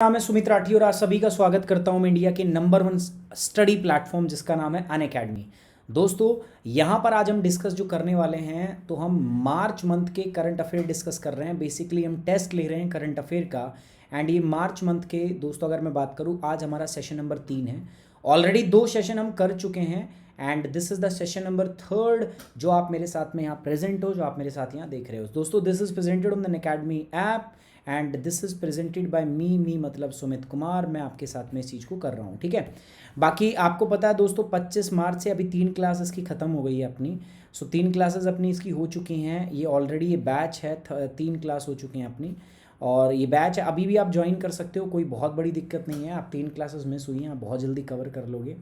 नाम है सुमित राठी और आज सभी का स्वागत करता हूं मैं इंडिया के नंबर 1 स्टडी प्लेटफॉर्म जिसका नाम है अनअकैडमी। दोस्तों यहां पर आज हम डिस्कस जो करने वाले हैं तो हम मार्च मंथ के करंट अफेयर डिस्कस कर रहे हैं। बेसिकली हम टेस्ट ले रहे हैं करंट अफेयर का एंड ये मार्च मंथ के दोस्तों अगर मैं बात करूं आज हमारा सेशन नंबर 3 है। ऑलरेडी 2 सेशन हम कर चुके हैं and this is the session number 3 जो आप मेरे साथ में यहाँ प्रेजेंट हो, जो आप मेरे साथ यहाँ देख रहे हो। दोस्तों this is presented on the Unacademy app and this is presented by me मतलब सुमित कुमार। मैं आपके साथ में इस चीज़ को कर रहा हूँ, ठीक है। बाकी आपको पता है दोस्तों 25 मार्च से अभी 3 क्लासेस की ख़त्म हो गई है अपनी। सो 3 क्लासेस अपनी इसकी हो चुकी हैं। ये ऑलरेडी ये बैच है, 3 क्लास हो चुकी हैं अपनी और ये बैच है। अभी भी आप ज्वाइन कर सकते हो, कोई बहुत बड़ी दिक्कत नहीं है। आप 3 क्लासेस मिस हुई हैं, आप बहुत जल्दी कवर कर लोगे,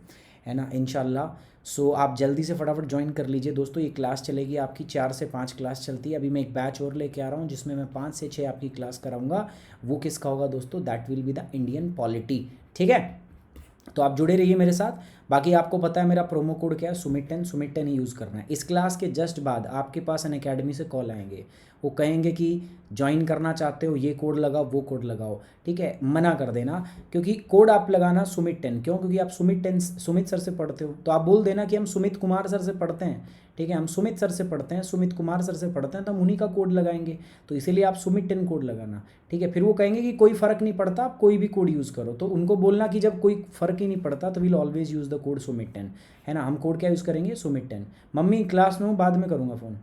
है ना, इंशाल्लाह। सो आप जल्दी से फटाफट ज्वाइन कर लीजिए दोस्तों। ये क्लास चलेगी आपकी 4 से 5 क्लास चलती है। अभी मैं एक बैच और लेके आ रहा हूँ जिसमें मैं 5 से 6 आपकी क्लास कराऊंगा। वो किसका होगा दोस्तों? That will be the Indian polity, ठीक है। तो आप जुड़े रहिए मेरे साथ। बाकी आपको पता है मेरा प्रोमो कोड क्या है, सुमित 10 ही यूज़ करना है। इस क्लास के जस्ट बाद आपके पास अनअकैडमी से कॉल आएंगे, वो कहेंगे कि ज्वाइन करना चाहते हो ये कोड लगाओ वो कोड लगाओ, ठीक है। मना कर देना क्योंकि कोड आप लगाना सुमित 10। क्यों? क्योंकि आप सुमित सर से पढ़ते हो, तो आप बोल देना कि हम सुमित कुमार सर से पढ़ते हैं, ठीक है। हम सुमित सर से पढ़ते हैं, सुमित कुमार सर से पढ़ते हैं, तो हम उन्हीं का कोड लगाएंगे। तो इसीलिए आप सुमित 10 कोड लगाना, ठीक है। फिर वो कहेंगे कि कोई फ़र्क नहीं पड़ता, आप कोई भी कोड यूज़ करो। तो उनको बोलना कि जब कोई फ़र्क ही नहीं पड़ता तो we'll always use the code Sumit 10, है ना। हम कोड क्या यूज़ करेंगे? सुमित 10। मम्मी क्लास में हूँ, बाद में करूँगा फ़ोन।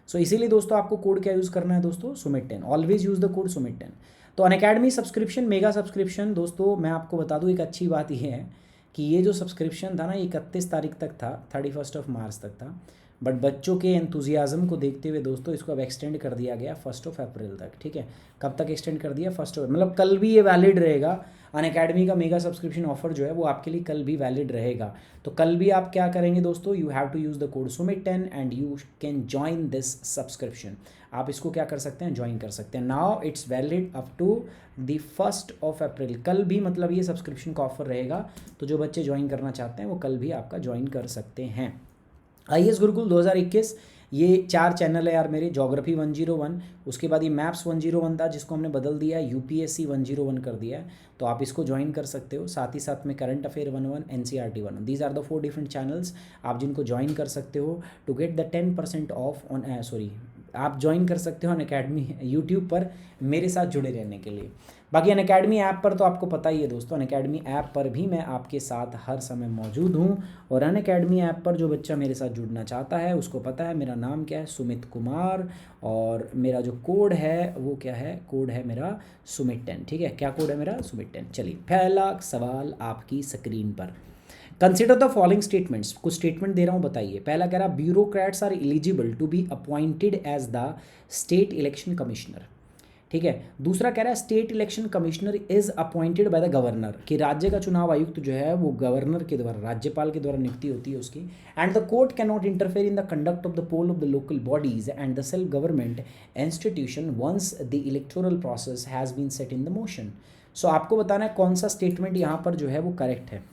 सो इसीलिए दोस्तों आपको कोड क्या यूज़ करना है दोस्तों? Sumit 10। Always use the code Sumit 10। तो अनअकैडमी सब्सक्रिप्शन, मेगा सब्सक्रिप्शन दोस्तों मैं आपको बता दूँ एक अच्छी बात ये है कि ये जो सब्सक्रिप्शन था ना 31 तारीख तक था, 31 मार्च तक था। बट बच्चों के एंथुजियाज़म को देखते हुए दोस्तों इसको अब एक्सटेंड कर दिया गया 1 अप्रैल तक, ठीक है। कब तक एक्सटेंड कर दिया? 1 मतलब कल भी ये वैलिड रहेगा। अनअकैडमी का मेगा सब्सक्रिप्शन ऑफर जो है वो आपके लिए कल भी वैलिड रहेगा। तो कल भी आप क्या करेंगे दोस्तों? You have to use the code Sumit 10 and you can join this subscription. आप इसको क्या कर सकते हैं? ज्वाइन कर सकते हैं। Now it's valid up to the 1 April. कल भी मतलब ये सब्सक्रिप्शन का ऑफर रहेगा। तो जो बच्चे ज्वाइन करना चाहते हैं वो कल भी आपका ज्वाइन कर सकते हैं। IAS गुरुकुल 2021 ये 4 चैनल है यार मेरे। ज्योग्राफी 101, उसके बाद ये मैप्स 101 था जिसको हमने बदल दिया है, UPSC 101 कर दिया है। तो आप इसको ज्वाइन कर सकते हो। साथ ही साथ में current affair 101, NCERT 101, these are the 4 different channels आप जिनको ज्वाइन कर सकते हो to get the 10% off on आप ज्वाइन कर सकते हो अनअकैडमी यूट्यूब पर मेरे साथ जुड़े रहने के लिए। बाकी अनअकैडमी ऐप पर तो आपको पता ही है दोस्तों, अनअकैडमी ऐप पर भी मैं आपके साथ हर समय मौजूद हूँ। और अनअकैडमी ऐप पर जो बच्चा मेरे साथ जुड़ना चाहता है उसको पता है मेरा नाम क्या है, सुमित कुमार। और मेरा जो कोड है वो क्या है? कोड है मेरा सुमित 10, ठीक है। क्या कोड है मेरा? सुमित 10। चलिए पहला सवाल आपकी स्क्रीन पर। Consider the following statements. कुछ स्टेटमेंट दे रहा हूँ, बताइए। पहला कह रहा bureaucrats are eligible to be appointed as the state election commissioner, ठीक है। दूसरा कह रहा है state election commissioner is appointed by the governor, कि राज्य का चुनाव आयुक्त जो है वो गवर्नर के द्वारा, राज्यपाल के द्वारा नियुक्ति होती है उसकी। And the court can not interfere in the conduct of the poll of the local bodies and the self government institution once the electoral process has been set in the motion. So आपको बताना है कौन सा statement यहाँ पर जो है वो करेक्ट है,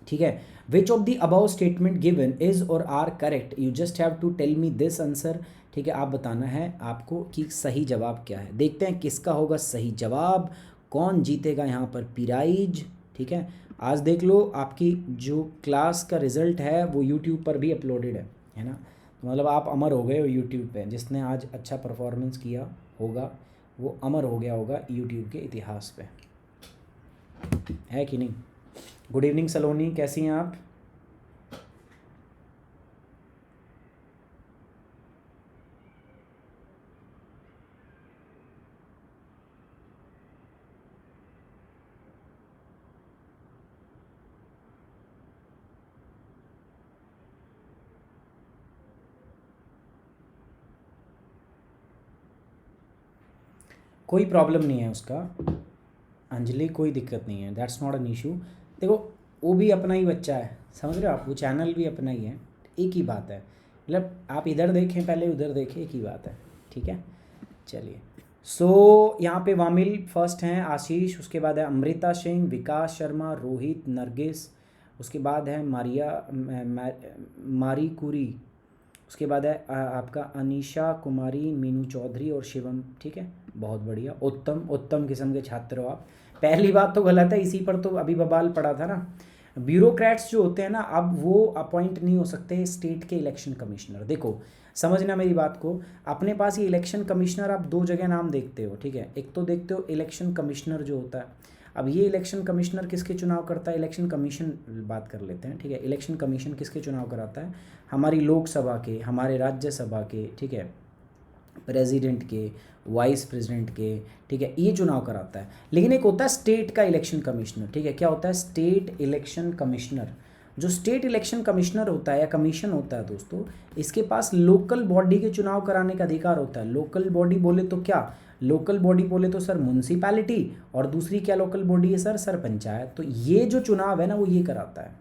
ठीक है। Which of the above statement given is or are correct, you just have to tell me this answer, ठीक है। आप बताना है आपको कि सही जवाब क्या है। देखते हैं किसका होगा सही जवाब, कौन जीतेगा यहाँ पर प्राइज, ठीक है। आज देख लो आपकी जो क्लास का रिजल्ट है वो यूट्यूब पर भी अपलोडेड है ना। तो मतलब आप अमर हो गए हो यूट्यूब पे। जिसने आज अच्छा परफॉर्मेंस किया होगा वो अमर हो गया होगा यूट्यूब के इतिहास पे, है कि नहीं। गुड इवनिंग सलोनी, कैसी हैं आप? कोई प्रॉब्लम नहीं है उसका अंजलि, कोई दिक्कत नहीं है, दैट्स नॉट एन इशू। देखो वो भी अपना ही बच्चा है, समझ रहे हो आप, वो चैनल भी अपना ही है, एक ही बात है। मतलब आप इधर देखें पहले उधर देखें, एक ही बात है, ठीक है। चलिए सो यहाँ पे वामिल फर्स्ट हैं, आशीष, उसके बाद है अमृता सिंह, विकास शर्मा, रोहित, नरगिस, उसके बाद है मारी कुरी, उसके बाद है आपका अनीशा कुमारी, मीनू चौधरी और शिवम, ठीक है। बहुत बढ़िया, उत्तम उत्तम किस्म के छात्र हो आप। पहली बात तो गलत है, इसी पर तो अभी बवाल पड़ा था ना। ब्यूरोक्रेट्स जो होते हैं ना, अब वो अपॉइंट नहीं हो सकते स्टेट के इलेक्शन कमिश्नर। देखो समझना मेरी बात को, अपने पास ये इलेक्शन कमिश्नर आप दो जगह नाम देखते हो, ठीक है। एक तो देखते हो इलेक्शन कमिश्नर जो होता है, अब ये इलेक्शन कमिश्नर किसके चुनाव करता है? इलेक्शन कमीशन बात कर लेते हैं, ठीक है। इलेक्शन कमीशन किसके चुनाव कराता है? हमारी लोकसभा के, हमारे राज्यसभा के, ठीक है, प्रेसिडेंट के, वाइस प्रेसिडेंट के, ठीक है, ये चुनाव कराता है। लेकिन एक होता है स्टेट का इलेक्शन कमिश्नर, ठीक है। क्या होता है? State election commissioner. जो स्टेट इलेक्शन कमिश्नर होता है या कमीशन होता है दोस्तों, इसके पास लोकल बॉडी के चुनाव कराने का अधिकार होता है। लोकल बॉडी बोले तो क्या? लोकल बॉडी बोले तो सर म्यूनसिपैलिटी, और दूसरी क्या लोकल बॉडी है सर पंचायत। तो ये जो चुनाव है ना वो ये कराता है,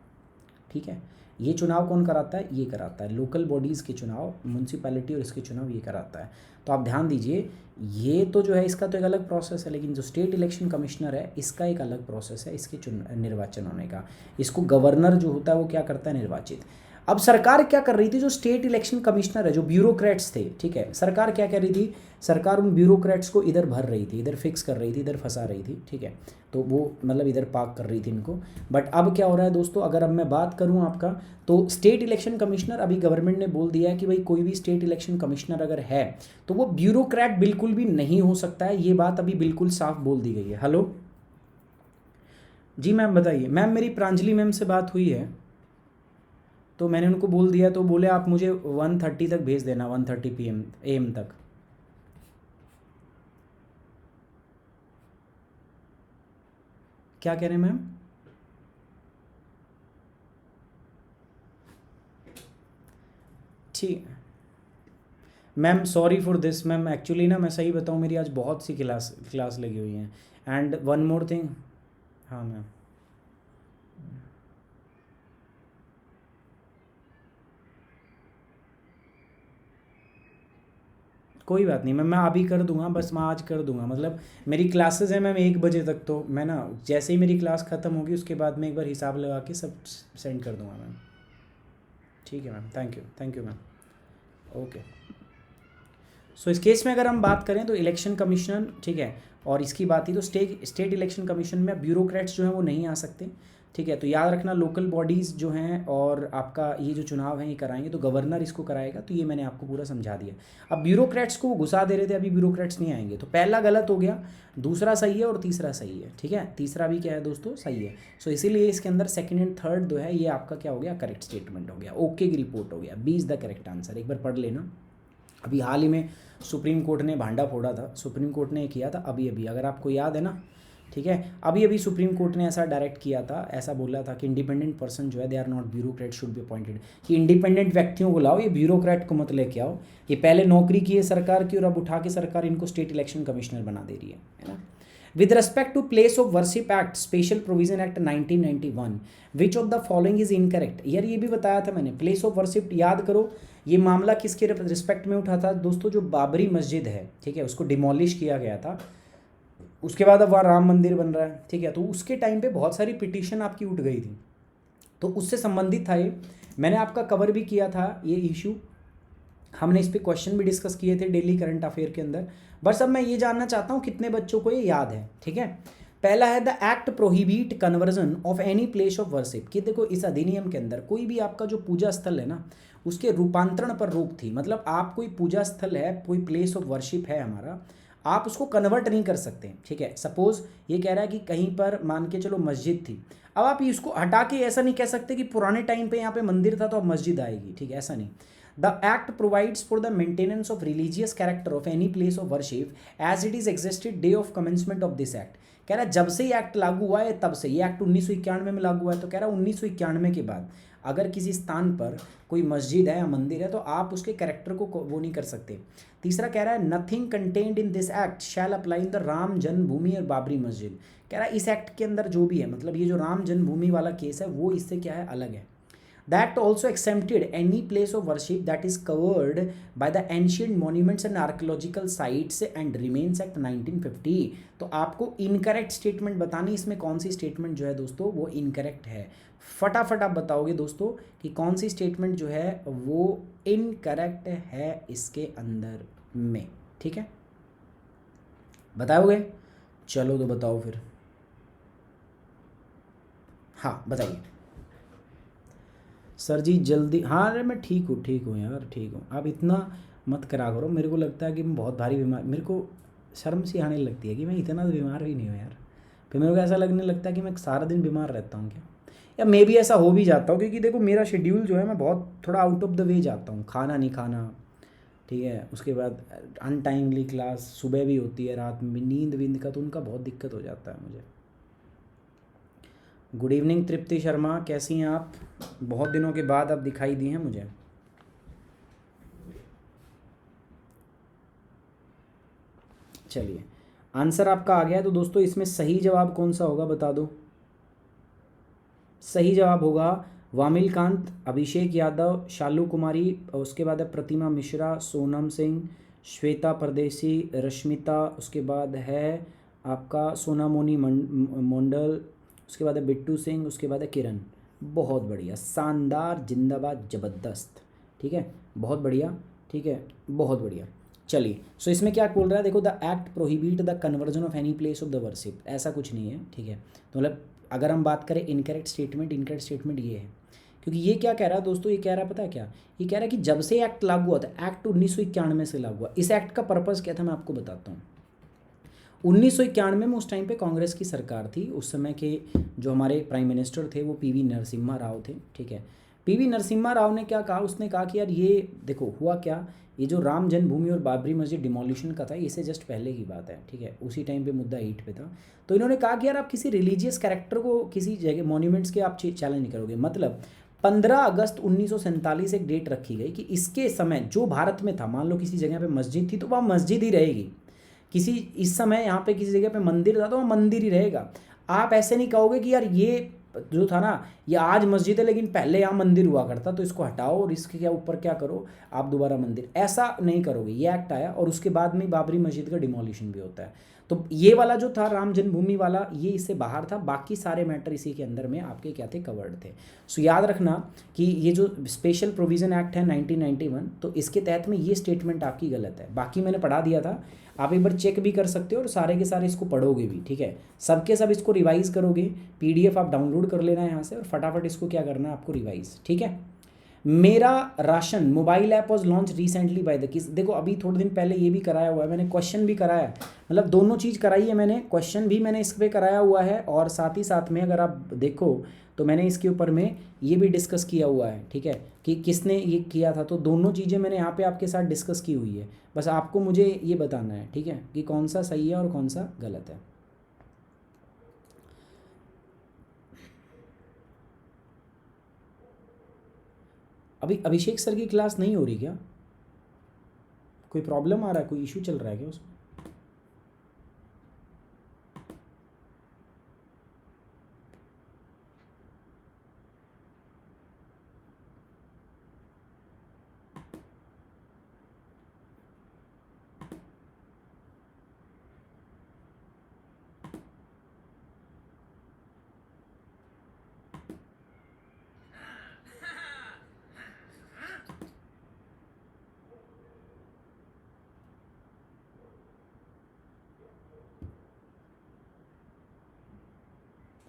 ठीक है। ये चुनाव कौन कराता है? ये कराता है लोकल बॉडीज़ के चुनाव, म्यूनसिपैलिटी और इसके चुनाव ये कराता है। तो आप ध्यान दीजिए, ये तो जो है इसका तो एक अलग प्रोसेस है, लेकिन जो स्टेट इलेक्शन कमिश्नर है इसका एक अलग प्रोसेस है इसके निर्वाचन होने का। इसको गवर्नर जो होता है वो क्या करता है? निर्वाचित। अब सरकार क्या कर रही थी? जो स्टेट इलेक्शन कमिश्नर है, जो ब्यूरोक्रेट्स थे, ठीक है, सरकार क्या कर रही थी? सरकार उन ब्यूरोक्रेट्स को इधर भर रही थी, इधर फिक्स कर रही थी, इधर फंसा रही थी, ठीक है। तो वो मतलब इधर पार्क कर रही थी इनको। बट अब क्या हो रहा है दोस्तों, अगर अब मैं बात करूं आपका, तो स्टेट इलेक्शन कमिश्नर अभी गवर्नमेंट ने बोल दिया है कि भाई कोई भी स्टेट इलेक्शन कमिश्नर अगर है तो वो ब्यूरोक्रेट बिल्कुल भी नहीं हो सकता है। ये बात अभी बिल्कुल साफ बोल दी गई है। हेलो जी मैम, बताइए। मैम मेरी प्रांजलि मैम से बात हुई है, तो मैंने उनको बोल दिया, तो बोले आप मुझे 1:30 तक भेज देना, 1:30 PM AM तक। क्या कह रहे हैं मैम? ठीक ma'am, sorry for this ma'am, actually ना मैं सही बताऊँ, मेरी आज बहुत सी क्लास लगी हुई हैं। And one more thing. हाँ मैम, कोई बात नहीं मैम, मैं अभी कर दूंगा, बस मैं आज कर दूंगा। मतलब मेरी क्लासेस हैं मैम 1 बजे तक, तो मैं ना जैसे ही मेरी क्लास ख़त्म होगी उसके बाद मैं एक बार हिसाब लगा के सब सेंड कर दूंगा मैम। ठीक है ma'am, thank you ma'am. Okay. So इस केस में अगर हम बात करें तो इलेक्शन कमीशन, ठीक है, और इसकी बात ही तो स्टेट इलेक्शन कमीशन में ब्यूरोक्रेट्स जो हैं वो नहीं आ सकते, ठीक है। तो याद रखना, लोकल बॉडीज़ जो हैं और आपका ये जो चुनाव है ये कराएंगे तो गवर्नर इसको कराएगा। तो ये मैंने आपको पूरा समझा दिया। अब ब्यूरोक्रेट्स को वो घुसा दे रहे थे, अभी ब्यूरोक्रेट्स नहीं आएंगे। तो पहला गलत हो गया, दूसरा सही है और तीसरा सही है, ठीक है। तीसरा भी क्या है दोस्तों? सही है। सो इसीलिए इसके अंदर सेकंड एंड थर्ड जो है ये आपका क्या हो गया? करेक्ट स्टेटमेंट हो गया, ओके की रिपोर्ट हो गया, B is the correct answer. एक बार पढ़ लेना। अभी हाल ही में सुप्रीम कोर्ट ने भांडा फोड़ा था, सुप्रीम कोर्ट ने किया था अभी अभी, अगर आपको याद है ना, ठीक है। अभी अभी सुप्रीम कोर्ट ने ऐसा डायरेक्ट किया था, ऐसा बोला था कि इंडिपेंडेंट पर्सन जो है they are not bureaucrat should be appointed, कि इंडिपेंडेंट व्यक्तियों को लाओ, ये ब्यूरोक्रेट को मत लेके आओ। ये पहले नौकरी की है सरकार की और अब उठा के सरकार इनको स्टेट इलेक्शन कमिश्नर बना दे रही है ना। With respect to place of worship act, special provision act 1991, which of the following is incorrect? यार ये भी बताया था मैंने, प्लेस ऑफ वर्शिप याद करो। ये मामला किसके रिस्पेक्ट में उठा था दोस्तों? जो बाबरी मस्जिद है, ठीक है, उसको डिमोलिश किया गया था, उसके बाद अब वहाँ राम मंदिर बन रहा है, ठीक है। तो उसके टाइम पे बहुत सारी पिटीशन आपकी उठ गई थी, तो उससे संबंधित था ये। मैंने आपका कवर भी किया था ये इशू, हमने इस पर क्वेश्चन भी डिस्कस किए थे डेली करंट अफेयर के अंदर। बस अब मैं ये जानना चाहता हूँ कितने बच्चों को ये याद है, ठीक है। पहला है the act prohibit conversion of any place of worship, कि देखो इस अधिनियम के अंदर कोई भी आपका जो पूजा स्थल है ना उसके रूपांतरण पर रोक थी। मतलब आप कोई पूजा स्थल है, कोई प्लेस ऑफ वर्शिप है हमारा, आप उसको कन्वर्ट नहीं कर सकते, ठीक है। सपोज ये कह रहा है कि कहीं पर मान के चलो मस्जिद थी, अब आप इसको हटा के ऐसा नहीं कह सकते कि पुराने टाइम पे यहाँ पे मंदिर था तो अब मस्जिद आएगी, ठीक है, ऐसा नहीं। The act provides for the maintenance of religious character of any place of worship as it is existed day of commencement of this act। कह रहा है जब से ये एक्ट लागू हुआ है तब से, ये एक्ट 1991 में लागू हुआ है, तो कह रहा है 1991 के बाद अगर किसी स्थान पर कोई मस्जिद है या मंदिर है तो आप उसके कैरेक्टर को वो नहीं कर सकते। तीसरा कह रहा है nothing contained in this act shall apply in the Ram जन्मभूमि और बाबरी मस्जिद। कह रहा है इस एक्ट के अंदर जो भी है, मतलब ये जो राम जन्मभूमि वाला केस है वो इससे क्या है? अलग है। That also exempted any place of worship that is covered by the ancient monuments and archaeological sites and remains act 1950। तो आपको इनकरेक्ट स्टेटमेंट बतानी, इसमें कौन सी स्टेटमेंट जो है दोस्तों वो इनकरेक्ट है। फटाफट आप बताओगे दोस्तों कि कौन सी स्टेटमेंट जो है वो इनकरेक्ट है इसके अंदर में, ठीक है। बताओगे? चलो तो बताओ फिर। हाँ बताइए। सर जी जल्दी, हाँ अरे मैं ठीक हूँ यार, ठीक हूँ। आप इतना मत करा करो, मेरे को लगता है कि मैं बहुत भारी बीमार, मेरे को शर्म सी आने लगती है कि मैं इतना तो बीमार भी नहीं हूँ यार। फिर मेरे को ऐसा लगने लगता है कि मैं सारा दिन बीमार रहता हूँ क्या, या मे भी ऐसा हो भी जाता हूँ, क्योंकि देखो मेरा शेड्यूल जो है, मैं बहुत थोड़ा आउट ऑफ द वे जाता हूँ, खाना नहीं खाना, ठीक है, उसके बाद अनटाइमली क्लास सुबह भी होती है, रात में भी, नींद वींद का तो उनका बहुत दिक्कत हो जाता है मुझे। गुड इवनिंग तृप्ति शर्मा, कैसी हैं आप? बहुत दिनों के बाद आप दिखाई दी हैं मुझे। चलिए, आंसर आपका आ गया है, तो दोस्तों इसमें सही जवाब कौन सा होगा बता दो। सही जवाब होगा वामिल कांत, अभिषेक यादव, शालू कुमारी, उसके बाद है प्रतिमा मिश्रा, सोनम सिंह, श्वेता परदेसी, रश्मिता, उसके बाद है आपका सोनामोनी मंडल, उसके बाद है बिट्टू सिंह, उसके बाद है किरण। बहुत बढ़िया, शानदार, जिंदाबाद, ज़बरदस्त। ठीक है, बहुत बढ़िया। ठीक है, बहुत बढ़िया। चलिए, सो इसमें क्या बोल रहा है देखो, the act prohibit the conversion of any place of the worship, ऐसा कुछ नहीं है। ठीक है, तो मतलब अगर हम बात करें इनकरेक्ट स्टेटमेंट ये है, क्योंकि ये क्या कह रहा है दोस्तों, ये कह रहा है पता है क्या, ये कह रहा है कि जब से एक्ट लागू हुआ था, एक्ट 1991 से लागू हुआ। इस एक्ट का पर्पज़ क्या था मैं आपको बताता हूँ। 1991 में उस टाइम पे कांग्रेस की सरकार थी, उस समय के जो हमारे प्राइम मिनिस्टर थे वो पीवी नरसिम्हा राव थे। ठीक है, पीवी नरसिम्हा राव ने क्या कहा, उसने कहा कि यार ये देखो हुआ क्या, ये जो राम जन्मभूमि और बाबरी मस्जिद डिमोलिशन का था, इससे जस्ट पहले की बात है। ठीक है, उसी टाइम पे मुद्दा हीट पे था। तो इन्होंने कहा कि यार आप किसी रिलीजियस कैरेक्टर को किसी जगह मॉन्यूमेंट्स के आप चैलेंज नहीं करोगे। मतलब 15 अगस्त 1947 एक डेट रखी गई कि इसके समय जो भारत में था, मान लो किसी जगह पे मस्जिद थी तो वहाँ मस्जिद ही रहेगी, किसी इस समय यहाँ पे किसी जगह पे मंदिर था तो वो मंदिर ही रहेगा। आप ऐसे नहीं कहोगे कि यार ये जो था ना, ये आज मस्जिद है लेकिन पहले यहाँ मंदिर हुआ करता, तो इसको हटाओ और इसके क्या ऊपर क्या करो आप दोबारा मंदिर, ऐसा नहीं करोगे। ये एक्ट आया और उसके बाद में बाबरी मस्जिद का डिमोलिशन भी होता है। तो ये वाला जो था राम जन्मभूमि वाला, ये इससे बाहर था, बाकी सारे मैटर इसी के अंदर में आपके क्या थे, कवर्ड थे। सो याद रखना कि ये जो स्पेशल प्रोविज़न एक्ट है 1991, तो इसके तहत में ये स्टेटमेंट आपकी गलत है। बाकी मैंने पढ़ा दिया था, आप एक बार चेक भी कर सकते हो और सारे के सारे इसको पढ़ोगे भी। ठीक है, सब के सब इसको रिवाइज करोगे, पीडीएफ आप डाउनलोड कर लेना है यहाँ से और फटाफट इसको क्या करना है आपको, रिवाइज। ठीक है, Mera Ration mobile app was launch recently by the किस, देखो अभी थोड़े दिन पहले ये भी कराया हुआ है मैंने, क्वेश्चन भी कराया है, मतलब दोनों चीज़ कराई है मैंने, क्वेश्चन भी मैंने इस पर कराया हुआ है और साथ ही साथ में अगर आप देखो तो मैंने इसके ऊपर में ये भी डिस्कस किया हुआ है। ठीक है, कि किसने ये किया था, तो दोनों चीज़ें मैंने यहाँ पे आपके साथ डिस्कस की हुई है। बस आपको मुझे ये बताना है, ठीक है, कि कौन सा सही है और कौन सा गलत है। अभी अभिषेक सर की क्लास नहीं हो रही क्या? कोई प्रॉब्लम आ रहा है, कोई इशू चल रहा है क्या उसमें?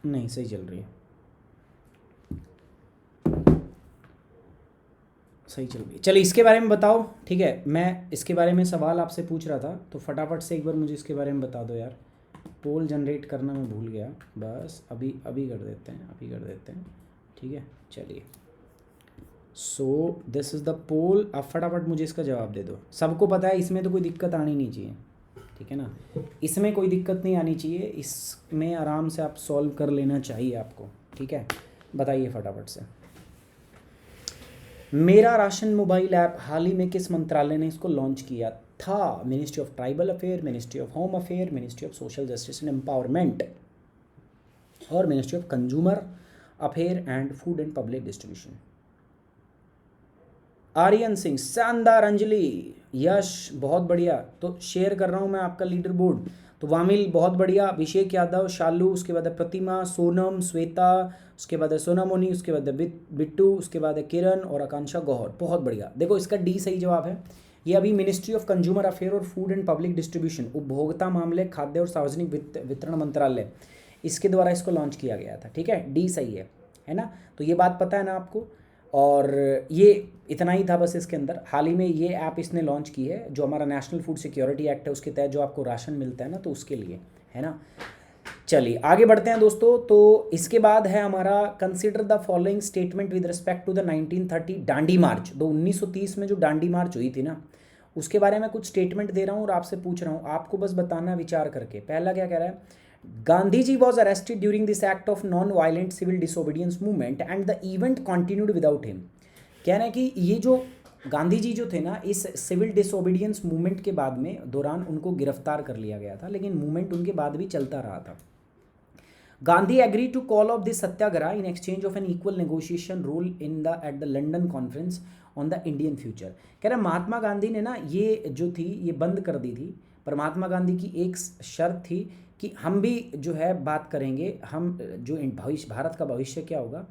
नहीं, सही चल रही है, सही चल रही है। चलिए इसके बारे में बताओ। ठीक है, मैं इसके बारे में सवाल आपसे पूछ रहा था, तो फटाफट से एक बार मुझे इसके बारे में बता दो यार। पोल जनरेट करना मैं भूल गया, बस अभी अभी कर देते हैं, अभी कर देते हैं। ठीक है, चलिए, सो दिस इज़ द पोल। अब फटाफट मुझे इसका जवाब दे दो। सबको पता है, इसमें तो कोई दिक्कत आनी नहीं चाहिए, ठीक है ना, इसमें कोई दिक्कत नहीं आनी चाहिए, इसमें आराम से आप सॉल्व कर लेना चाहिए आपको। ठीक है, बताइए फटाफट से। मेरा राशन मोबाइल ऐप हाल ही में किस मंत्रालय ने इसको लॉन्च किया था? Ministry of tribal affair, ministry of home affair, ministry of social justice and empowerment और ministry of consumer affair and food and public distribution. Aryan Singh, शानदार। अंजलि, यश, बहुत बढ़िया। तो शेयर कर रहा हूँ मैं आपका लीडर बोर्ड। तो वामिल बहुत बढ़िया, अभिषेक यादव, शालू, उसके बाद है प्रतिमा, सोनम, श्वेता, उसके बाद है सोनामोनी, उसके बाद है बिट्टू, उसके बाद है किरण और आकांक्षा गौहर। बहुत बढ़िया। देखो इसका डी सही जवाब है, ये अभी मिनिस्ट्री ऑफ कंज्यूमर अफेयर और फूड एंड पब्लिक डिस्ट्रीब्यूशन, उपभोक्ता मामले, खाद्य और सार्वजनिक वितरण मंत्रालय, इसके द्वारा इसको लॉन्च किया गया था। ठीक है, डी सही है ना। तो ये बात पता है ना आपको। और ये इतना ही था बस इसके अंदर। हाल ही में ये ऐप इसने लॉन्च की है, जो हमारा नेशनल फूड सिक्योरिटी एक्ट है उसके तहत जो आपको राशन मिलता है ना, तो उसके लिए है ना। चलिए आगे बढ़ते हैं दोस्तों। तो इसके बाद है हमारा consider the following statement with respect to the 1930 Dandi march. 1930 में जो डांडी मार्च हुई थी ना, उसके बारे में कुछ स्टेटमेंट दे रहा हूँ और आपसे पूछ रहा हूँ, आपको बस बताना विचार करके। पहला क्या कह रहा है, Gandhi ji was arrested during this act of non violent civil disobedience movement and the event continued without him. कह रहे हैं कि ये जो गांधी जी जो थे ना, इस सिविल डिसोबीडियंस मूवमेंट के बाद में दौरान उनको गिरफ्तार कर लिया गया था, लेकिन मूवमेंट उनके बाद भी चलता रहा था। Gandhi agree to call off this satyagraha in exchange of an equal negotiation role in the at the London conference on the Indian future. कह रहे महात्मा गांधी ने ना ये जो थी ये बंद कर दी थी, पर महात्मा गांधी की एक शर्त थी कि हम भी जो है बात करेंगे, हम जो भविष्य भारत का भविष्य क्या होगा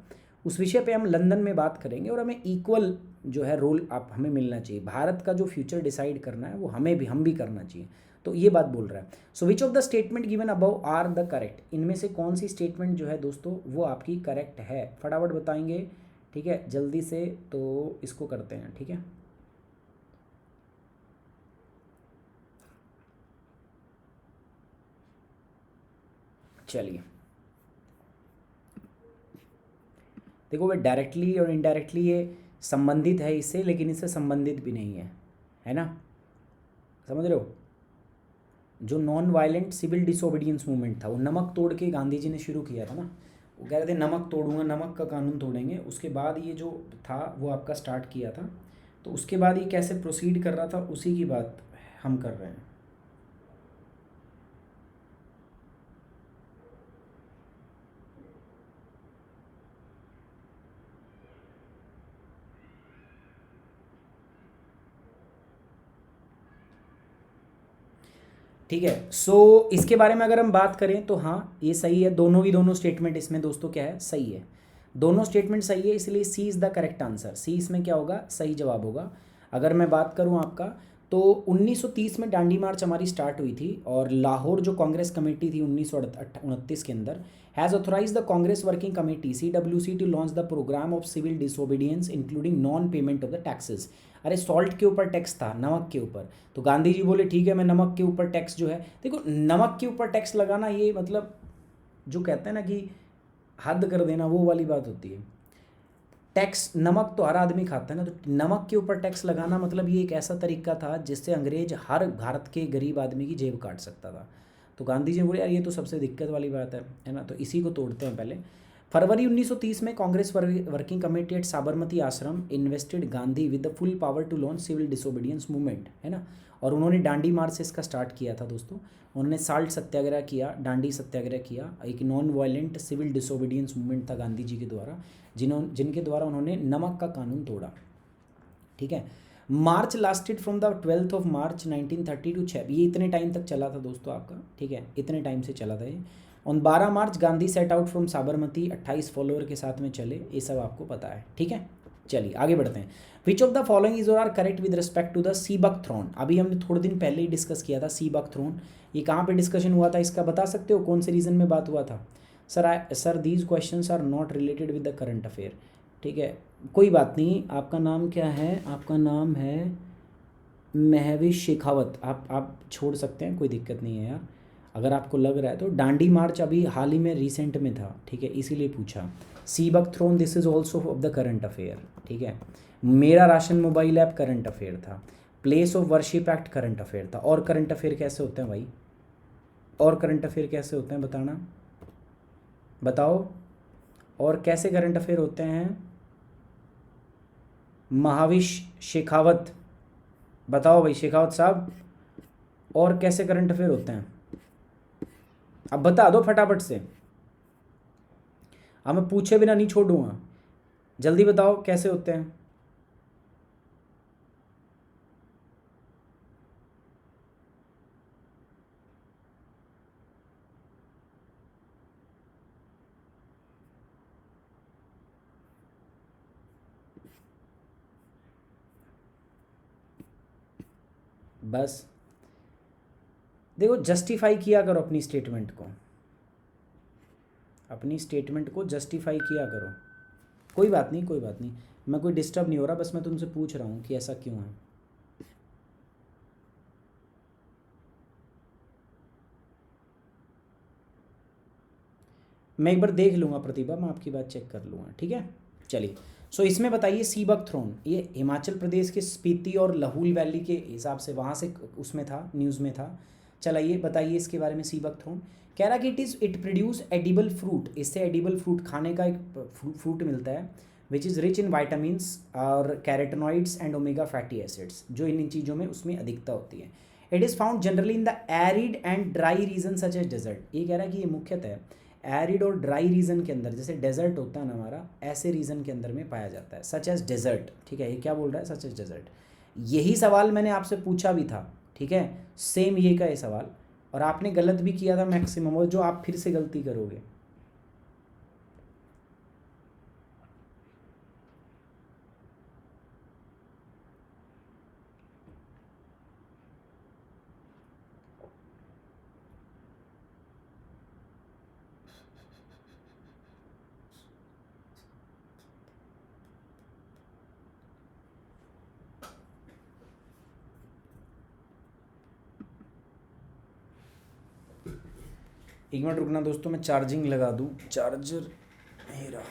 उस विषय पे हम लंदन में बात करेंगे, और हमें इक्वल जो है रोल आप हमें मिलना चाहिए। भारत का जो फ्यूचर डिसाइड करना है वो हम भी करना चाहिए। तो ये बात बोल रहा है। So which of the statement given above are the correct. इनमें से कौन सी स्टेटमेंट जो है दोस्तों वो आपकी करेक्ट है, फटाफट बताएंगे। ठीक है, जल्दी से तो इसको करते हैं। ठीक है, चलिए देखो, वे डायरेक्टली और इनडायरेक्टली ये संबंधित है इससे, लेकिन इससे संबंधित भी नहीं है ना। समझ रहे हो, जो non violent civil disobedience movement था वो नमक तोड़ के गांधी जी ने शुरू किया था ना। वो कह रहे थे नमक तोड़ूंगा, नमक का कानून तोड़ेंगे। उसके बाद ये जो था वो आपका स्टार्ट किया था, तो उसके बाद ये कैसे प्रोसीड कर रहा था उसी की बात हम कर रहे हैं। ठीक है, सो इसके बारे में अगर हम बात करें तो हाँ ये सही है, दोनों स्टेटमेंट इसमें दोस्तों क्या है, सही है। दोनों स्टेटमेंट सही है, इसलिए सी इज़ द करेक्ट आंसर। सी इसमें क्या होगा, सही जवाब होगा। अगर मैं बात करूँ आपका, तो 1930 में डांडी मार्च हमारी स्टार्ट हुई थी, और लाहौर जो कांग्रेस कमेटी थी 1929 के अंदर has authorise the Congress working committee CWC to launch the programme of civil disobedience including non payment of the taxes. अरे सॉल्ट के ऊपर टैक्स था, नमक के ऊपर, तो गांधी जी बोले ठीक है मैं नमक के ऊपर टैक्स जो है, देखो नमक के ऊपर टैक्स लगाना ये मतलब जो कहते हैं ना कि हद कर देना, वो वाली बात होती है। टैक्स, नमक तो हर आदमी खाता है ना, तो नमक के ऊपर टैक्स लगाना मतलब ये एक ऐसा तरीका था जिससे अंग्रेज हर भारत के गरीब आदमी की जेब काट सकता था। तो गांधी जी बोले यार ये तो सबसे दिक्कत वाली बात है ना, तो इसी को तोड़ते हैं पहले। फरवरी 1930 में Congress working committee at Sabarmati Ashram invested Gandhi with the full power to launch civil disobedience movement, है ना। और उन्होंने डांडी मार्च से इसका स्टार्ट किया था दोस्तों। उन्होंने साल्ट सत्याग्रह किया, डांडी सत्याग्रह किया, एक non violent civil disobedience movement था गांधी जी के द्वारा, जिनके द्वारा उन्होंने नमक का कानून तोड़ा। ठीक है, march lasted from the 12th of March 1930 to 6, ये इतने टाइम तक चला था दोस्तों आपका। ठीक है, इतने टाइम से चला था ये। On 12 March Gandhi set out from Sabarmati, 28 follower के साथ में चले, ये सब आपको पता है। ठीक है, चलिए आगे बढ़ते हैं। Which of the following is or are correct with respect to the sea buckthorn. अभी हमने थोड़े दिन पहले ही डिस्कस किया था सीबक थ्रोन, ये कहाँ पे डिस्कशन हुआ था इसका बता सकते हो, कौन से रीजन में बात हुआ था। Sir these questions are not related with the current affair. ठीक है, कोई बात नहीं। आपका नाम क्या है, आपका नाम है महविश शेखावत, आप छोड़ सकते हैं, कोई दिक्कत नहीं है यार, अगर आपको लग रहा है तो। डांडी मार्च अभी हाल ही में रिसेंट में था, ठीक है, इसीलिए पूछा। Sea buckthorn this is also of the current affair. ठीक है, Mera Ration mobile app current affair था, place of worship act current affair था। और करंट अफेयर कैसे होते हैं भाई, और करंट अफेयर कैसे होते हैं बताना, बताओ और कैसे करंट अफेयर होते हैं। महाविश शेखावत, बताओ भाई शेखावत साहब, और कैसे करंट अफेयर होते हैं, अब बता दो फटाफट से। अब मैं पूछे बिना नहीं छोड़ूंगा, जल्दी बताओ कैसे होते हैं। बस देखो, जस्टिफाई किया करो अपनी स्टेटमेंट को, अपनी स्टेटमेंट को जस्टिफाई किया करो। कोई बात नहीं, कोई बात नहीं, मैं कोई डिस्टर्ब नहीं हो रहा, बस मैं तुमसे पूछ रहा हूँ कि ऐसा क्यों है। मैं एक बार देख लूँगा प्रतिभा, मैं आपकी बात चेक कर लूँगा, ठीक है। चलिए, सो इसमें बताइए सीबक थ्रोन, ये हिमाचल प्रदेश के स्पीति और लाहौल वैली के हिसाब से वहाँ से उसमें था, न्यूज़ में था। चलिए बताइए इसके बारे में सीबक थ्रोन। कह रहा कि इट प्रोड्यूस एडिबल फ्रूट, इससे एडिबल फ्रूट, खाने का एक फ्रूट मिलता है, which is rich in vitamins और carotenoids and omega fatty acids, जो इन चीज़ों में उसमें अधिकता होती है। It is found generally in the arid and dry region such as desert. ये कह रहा है कि ये मुख्यतः एरिड और ड्राई रीजन के अंदर, जैसे डेजर्ट होता है ना हमारा, ऐसे रीजन के अंदर में पाया जाता है, सच एज डेजर्ट। ठीक है, ये क्या बोल रहा है, सच एज डेजर्ट। यही सवाल मैंने आपसे पूछा भी था, ठीक है, सेम ये का ये सवाल, और आपने गलत भी किया था मैक्सिमम, और जो आप फिर से गलती करोगे। एक मिनट रुकना दोस्तों, मैं चार्जिंग लगा दूं, चार्जर मेरा।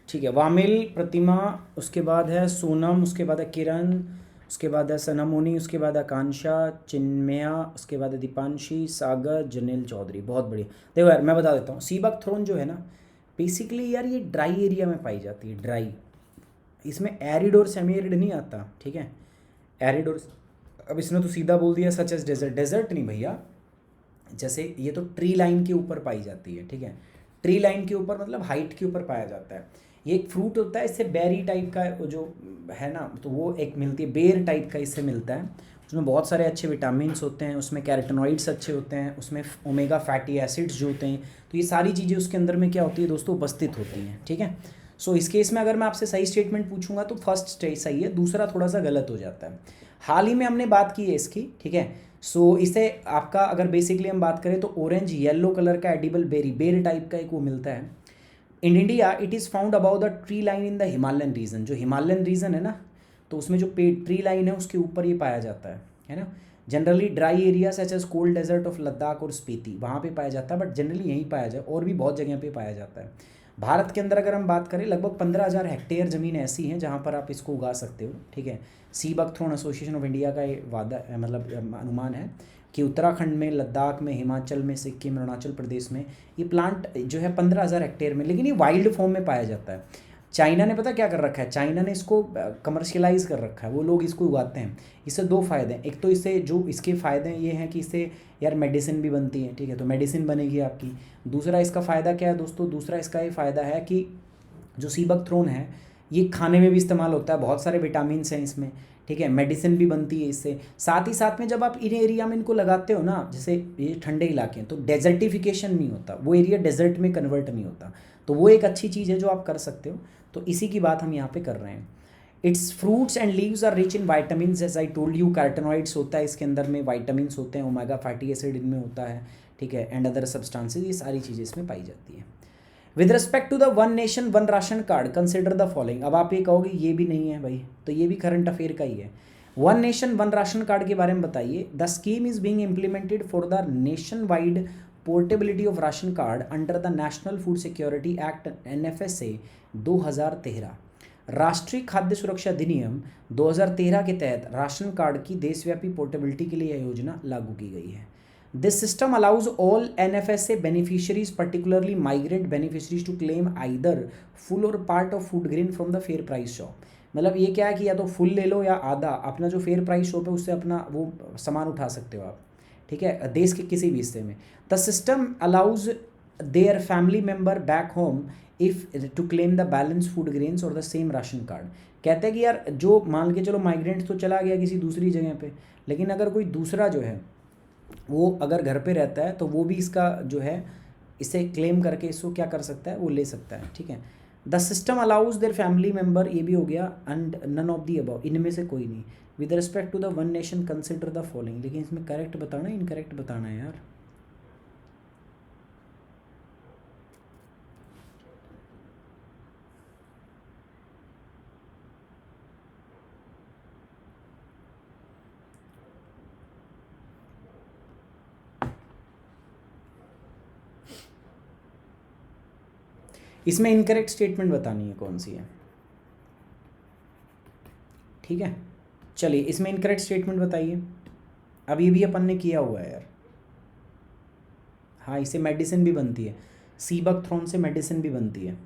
ठीक है, वामिल, प्रतिमा, उसके बाद है सोनम, उसके बाद है किरण, उसके बाद है सनामोनी, उसके बाद है आकांक्षा, चिन्मया, उसके बाद है दीपांशी, सागर, जनील चौधरी। बहुत बढ़िया। देखो यार, मैं बता देता हूँ, सीबक थ्रोन जो है ना, बेसिकली यार ये ड्राई एरिया में पाई जाती है, ड्राई। इसमें एरिड और सेमी एरिड नहीं आता, ठीक है, एरिड और, अब इसने तो सीधा बोल दिया सच एज डेजर्ट। डेजर्ट नहीं भैया, जैसे ये तो ट्री लाइन के ऊपर पाई जाती है, ठीक है, ट्री लाइन के ऊपर मतलब हाइट के ऊपर पाया जाता है। ये एक फ्रूट होता है, इससे बेरी टाइप का जो है ना, तो वो एक मिलती है, बेर टाइप का इससे मिलता है। उसमें बहुत सारे अच्छे विटामिन्स होते हैं, उसमें कैरेटनॉइड्स अच्छे होते हैं, उसमें ओमेगा फैटी एसिड्स जो होते हैं, तो ये सारी चीज़ें उसके अंदर में क्या होती है दोस्तों, उपस्थित होती हैं, ठीक है। सो इस केस में अगर मैं आपसे सही स्टेटमेंट पूछूंगा तो फर्स्ट सही है, दूसरा थोड़ा सा गलत हो जाता है। हाल ही में हमने बात की है इसकी, ठीक है। सो इसे आपका अगर बेसिकली हम बात करें तो ऑरेंज येलो कलर का एडिबल बेरी, बेर टाइप का एक वो मिलता है। In India it is found about the tree line in the Himalayan region, जो हिमालयन रीजन है ना, तो उसमें जो ट्री लाइन है उसके ऊपर ये पाया जाता है ना। Generally dry area such as cold desert of Ladakh और स्पीति, वहाँ पे पाया जाता है, बट जनरली यहीं पाया जाए, और भी बहुत जगह पे पाया जाता है। भारत के अंदर अगर हम बात करें, लगभग 15,000 हेक्टेयर ज़मीन ऐसी हैं जहाँ पर आप इसको उगा सकते हो, ठीक है। सीबक थ्रोन एसोसिएशन ऑफ इंडिया का ये वादा मतलब अनुमान है कि उत्तराखंड में, लद्दाख में, हिमाचल में, सिक्किम, अरुणाचल प्रदेश में ये प्लांट जो है 15,000 हेक्टेयर में, लेकिन ये वाइल्ड फॉर्म में पाया जाता है। चाइना ने पता क्या कर रखा है, चाइना ने इसको कमर्शियलाइज़ कर रखा है, वो लोग इसको उगाते हैं। इससे दो फ़ायदे हैं, एक तो इससे जो इसके फ़ायदे ये हैं कि इससे यार मेडिसिन भी बनती है, ठीक है, तो मेडिसिन बनेगी आपकी। दूसरा इसका फ़ायदा क्या है दोस्तों, दूसरा इसका ये फ़ायदा है कि जो सीबक थ्रोन है ये खाने में भी इस्तेमाल होता है, बहुत सारे विटामिन्स हैं इसमें, ठीक है, मेडिसिन भी बनती है इससे। साथ ही साथ में जब आप इन एरिया में इनको लगाते हो ना, जैसे ये ठंडे इलाके हैं, तो डेजर्टिफिकेशन नहीं होता, वो एरिया डेजर्ट में कन्वर्ट नहीं होता, तो वो एक अच्छी चीज़ है जो आप कर सकते हो। तो इसी की बात हम यहाँ पे कर रहे हैं। Its fruits and leaves are rich in vitamins, as I told you, carotenoids होता है इसके अंदर में, वाइटामिन्स होते हैं, ओमेगा फैटी एसिड इनमें होता है, ठीक है, एंड अदर सब्सटेंसेस, ये सारी चीज़ें इसमें पाई जाती हैं। With respect to the one nation one ration card consider the following. अब आप ये कहोगे ये भी नहीं है भाई, तो ये भी करंट अफेयर का ही है। One nation one ration card के बारे में बताइए। The scheme is being implemented for the nation wide portability of ration card under the national food security act NFSA 2013। राष्ट्रीय खाद्य सुरक्षा अधिनियम 2013 के तहत राशन कार्ड की देशव्यापी पोर्टेबिलिटी के लिए यह योजना लागू की गई है। This system allows all NFSA beneficiaries particularly migrant beneficiaries to claim either full or part of food grain from the fair price shop। मतलब ये क्या है कि या तो फुल ले लो या आधा, अपना जो फेयर प्राइस शॉप है उससे अपना वो सामान उठा सकते हो आप, ठीक है, देश के किसी भी हिस्से में। The system allows their family member back home if two claim the balance food grains और द सेम राशन कार्ड। कहते हैं कि यार जो मान के चलो माइग्रेंट तो चला गया किसी दूसरी जगह पे, लेकिन अगर कोई दूसरा जो है वो अगर घर पे रहता है तो वो भी इसका जो है इसे क्लेम करके इसको क्या कर सकता है, वो ले सकता है, ठीक है। The system allows their family member, ये भी हो गया, and none of the above, इनमें से कोई नहीं। With respect to the one nation consider the following, लेकिन इसमें करेक्ट बताना है इनकरेक्ट बताना है यार। इसमें इनकरेक्ट स्टेटमेंट बतानी है कौन सी है, ठीक है। चलिए इसमें इनकरेक्ट स्टेटमेंट बताइए। अब ये भी अपन ने किया हुआ है यार। हाँ, इससे मेडिसिन भी बनती है, सीबकथ्रोन से मेडिसिन भी बनती है।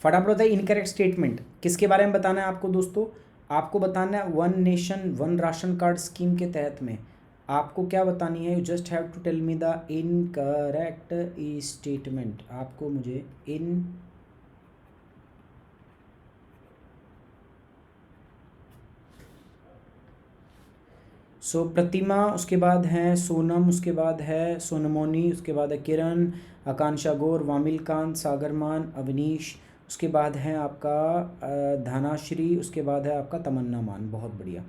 फटाफट बताइए इनकरेक्ट स्टेटमेंट किसके बारे में बताना है आपको दोस्तों। आपको बताना है one nation one ration card scheme के तहत में आपको क्या बतानी है। You just have to tell me the incorrect statement. आपको मुझे प्रतिमा, उसके बाद है सोनम, उसके बाद है सोनमोनी, उसके बाद है किरण, आकांक्षा गौर, वामिल कांत, सागरमान, अवनीश, उसके बाद है आपका धानाश्री, उसके बाद है आपका तमन्ना मान। बहुत बढ़िया।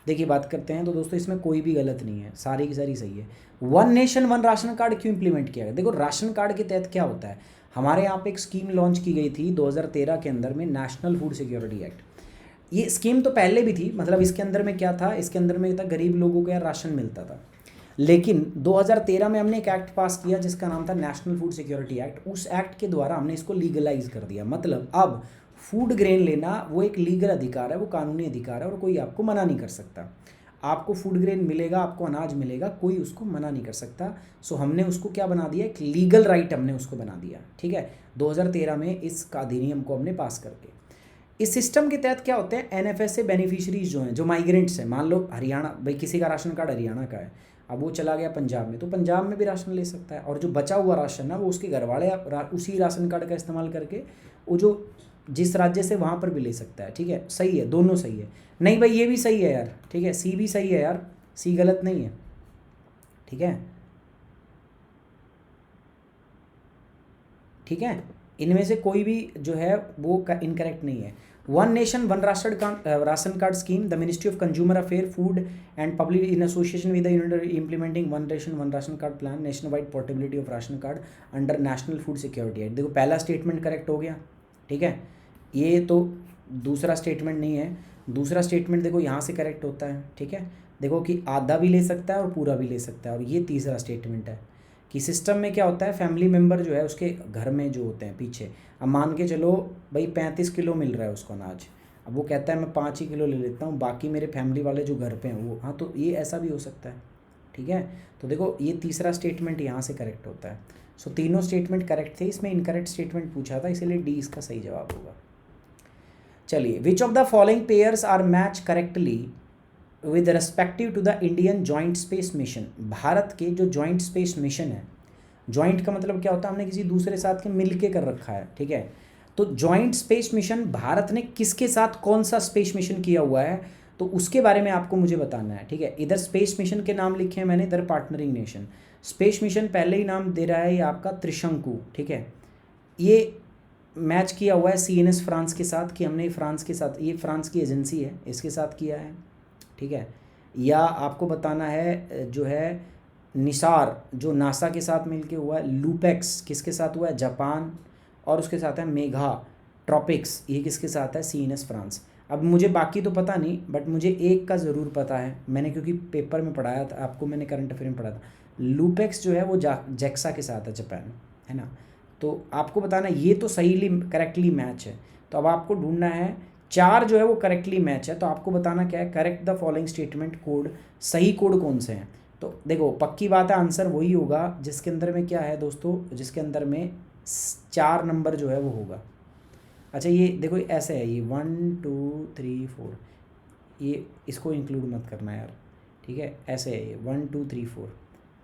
देखिए बात करते हैं तो दोस्तों इसमें कोई भी गलत नहीं है, सारी की सारी सही है। One nation one ration card क्यों इंप्लीमेंट किया गया। देखो राशन कार्ड के तहत क्या होता है, हमारे यहाँ पे एक स्कीम लॉन्च की गई थी 2013 के अंदर में, नेशनल फूड सिक्योरिटी एक्ट। ये स्कीम तो पहले भी थी, मतलब इसके अंदर में क्या था, इसके अंदर में था गरीब लोगों को यार राशन मिलता था। लेकिन 2013 में हमने एक एक्ट पास किया जिसका नाम था नेशनल फूड सिक्योरिटी एक्ट। उस एक्ट के द्वारा हमने इसको लीगलाइज कर दिया। मतलब अब फूड ग्रेन लेना वो एक लीगल अधिकार है, वो कानूनी अधिकार है और कोई आपको मना नहीं कर सकता। आपको फूड ग्रेन मिलेगा, आपको अनाज मिलेगा, कोई उसको मना नहीं कर सकता। सो हमने उसको क्या बना दिया, एक लीगल राइट हमने उसको बना दिया, ठीक है, 2013 में इस अधिनियम को हमने पास करके। इस सिस्टम के तहत क्या होते हैं, NFSA बेनिफिशरीज जो हैं, जो माइग्रेंट्स हैं, मान लो हरियाणा, भाई किसी का राशन कार्ड हरियाणा का है, अब वो चला गया पंजाब में, तो पंजाब में भी राशन ले सकता है। और जो बचा हुआ राशन है वो उसके घर वाले उसी राशन कार्ड का इस्तेमाल करके वो जो जिस राज्य से वहाँ पर भी ले सकता है, ठीक है। सही है, दोनों सही है। नहीं भाई ये भी सही है यार, ठीक है, सी भी सही है यार, सी गलत नहीं है, ठीक है, ठीक है। इनमें से कोई भी जो है वो इनकरेक्ट नहीं है। One nation one ration card scheme, the ministry of consumer affair, food and public in association with the unit implementing one nation one ration card plan, national wide portability of ration card under national food security act. देखो पहला statement correct हो गया, ठीक है। ये तो दूसरा statement नहीं है, दूसरा स्टेटमेंट देखो यहाँ से करेक्ट होता है, ठीक है। देखो कि आधा भी ले सकता है और पूरा भी ले सकता है। और ये तीसरा स्टेटमेंट है कि सिस्टम में क्या होता है, फैमिली मेम्बर जो है उसके घर में जो होते हैं पीछे, अब मान के चलो भाई 35 किलो मिल रहा है उसको अनाज, अब वो कहता है मैं 5 ही किलो ले लेता हूँ, बाकी मेरे फैमिली वाले जो घर पे हैं वो, हाँ तो ये ऐसा भी हो सकता है, ठीक है। तो देखो ये तीसरा स्टेटमेंट यहाँ से करेक्ट होता है। सो तीनों स्टेटमेंट करेक्ट थे, इसमें इनकरेक्ट स्टेटमेंट पूछा था, इसीलिए डी इसका सही जवाब होगा। चलिए, which of the following pairs are match correctly with respective to the Indian joint space mission. Bharat के जो जॉइंट स्पेस मिशन है, जॉइंट का मतलब क्या होता है, हमने किसी दूसरे साथ के मिल के कर रखा है, ठीक है। तो जॉइंट स्पेस मिशन भारत ने किसके साथ कौन सा स्पेस मिशन किया हुआ है, तो उसके बारे में आपको मुझे बताना है, ठीक है। इधर स्पेस मिशन के नाम लिखे हैं मैंने, इधर पार्टनरिंग नेशन। स्पेस मिशन पहले ही नाम दे रहा है ये आपका त्रिशंकु, ठीक है। ये मैच किया हुआ है CNS फ्रांस के साथ, कि हमने फ्रांस के साथ, ये फ्रांस की एजेंसी है, इसके साथ किया है, ठीक है। या आपको बताना है जो है निसार, जो नासा के साथ मिलके हुआ है। लूपेक्स किसके साथ हुआ है, जापान, और उसके साथ है मेघा ट्रॉपिक्स, ये किसके साथ है, CNS फ्रांस। अब मुझे बाकी तो पता नहीं, बट मुझे एक का ज़रूर पता है, मैंने क्योंकि पेपर में पढ़ाया था, आपको मैंने करंट अफेयर में पढ़ा था। लूपेक्स जो है वो जैक्सा के साथ है, जापान, है ना। तो आपको बताना ये तो सही करेक्टली मैच है। तो अब आपको ढूंढना है 4 जो है वो करेक्टली मैच है, तो आपको बताना क्या है, correct the following statement code, सही कोड कौन से हैं। तो देखो पक्की बात है आंसर वही होगा जिसके अंदर में क्या है दोस्तों, जिसके अंदर में 4 नंबर जो है वो होगा। अच्छा ये देखो ऐसे है, ये 1 2 3 4, ये इसको इंक्लूड मत करना यार, ठीक है, ऐसे है ये 1 2 3 4,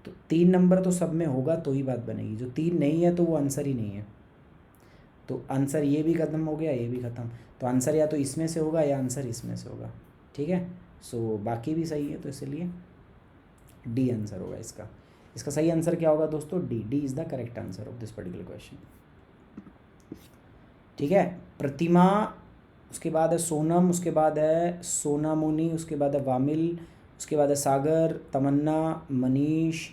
तो 3 नंबर तो सब में होगा तो ही बात बनेगी, जो 3 नहीं है तो वो आंसर ही नहीं है। तो आंसर ये भी ख़त्म हो गया, ये भी ख़त्म, तो आंसर या तो इसमें से होगा या आंसर इसमें से होगा, ठीक है। सो बाकी भी सही है, तो इसलिए डी आंसर होगा इसका। इसका सही आंसर क्या होगा दोस्तों, D is the correct answer of this particular question, ठीक है। प्रतिमा, उसके बाद है सोनम, उसके बाद है सोनामुनी, उसके बाद है वामिल, उसके बाद है सागर, तमन्ना, मनीष,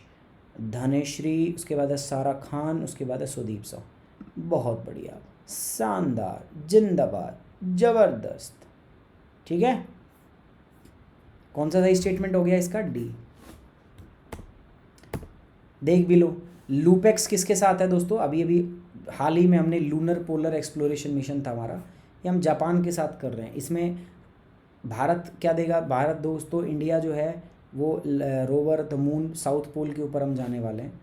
धनेश्री, उसके बाद है सारा खान, उसके बाद है सुदीप सा। बहुत बढ़िया, शानदार, जिंदाबाद, ज़बरदस्त, ठीक है। कौन सा सही स्टेटमेंट हो गया इसका, डी। देख भी लो, लूपेक्स किसके साथ है दोस्तों, अभी अभी हाल ही में हमने लूनर पोलर एक्सप्लोरेशन मिशन था हमारा, ये हम जापान के साथ कर रहे हैं। इसमें भारत क्या देगा, भारत दोस्तों इंडिया जो है वो rover the moon south pole के ऊपर हम जाने वाले हैं,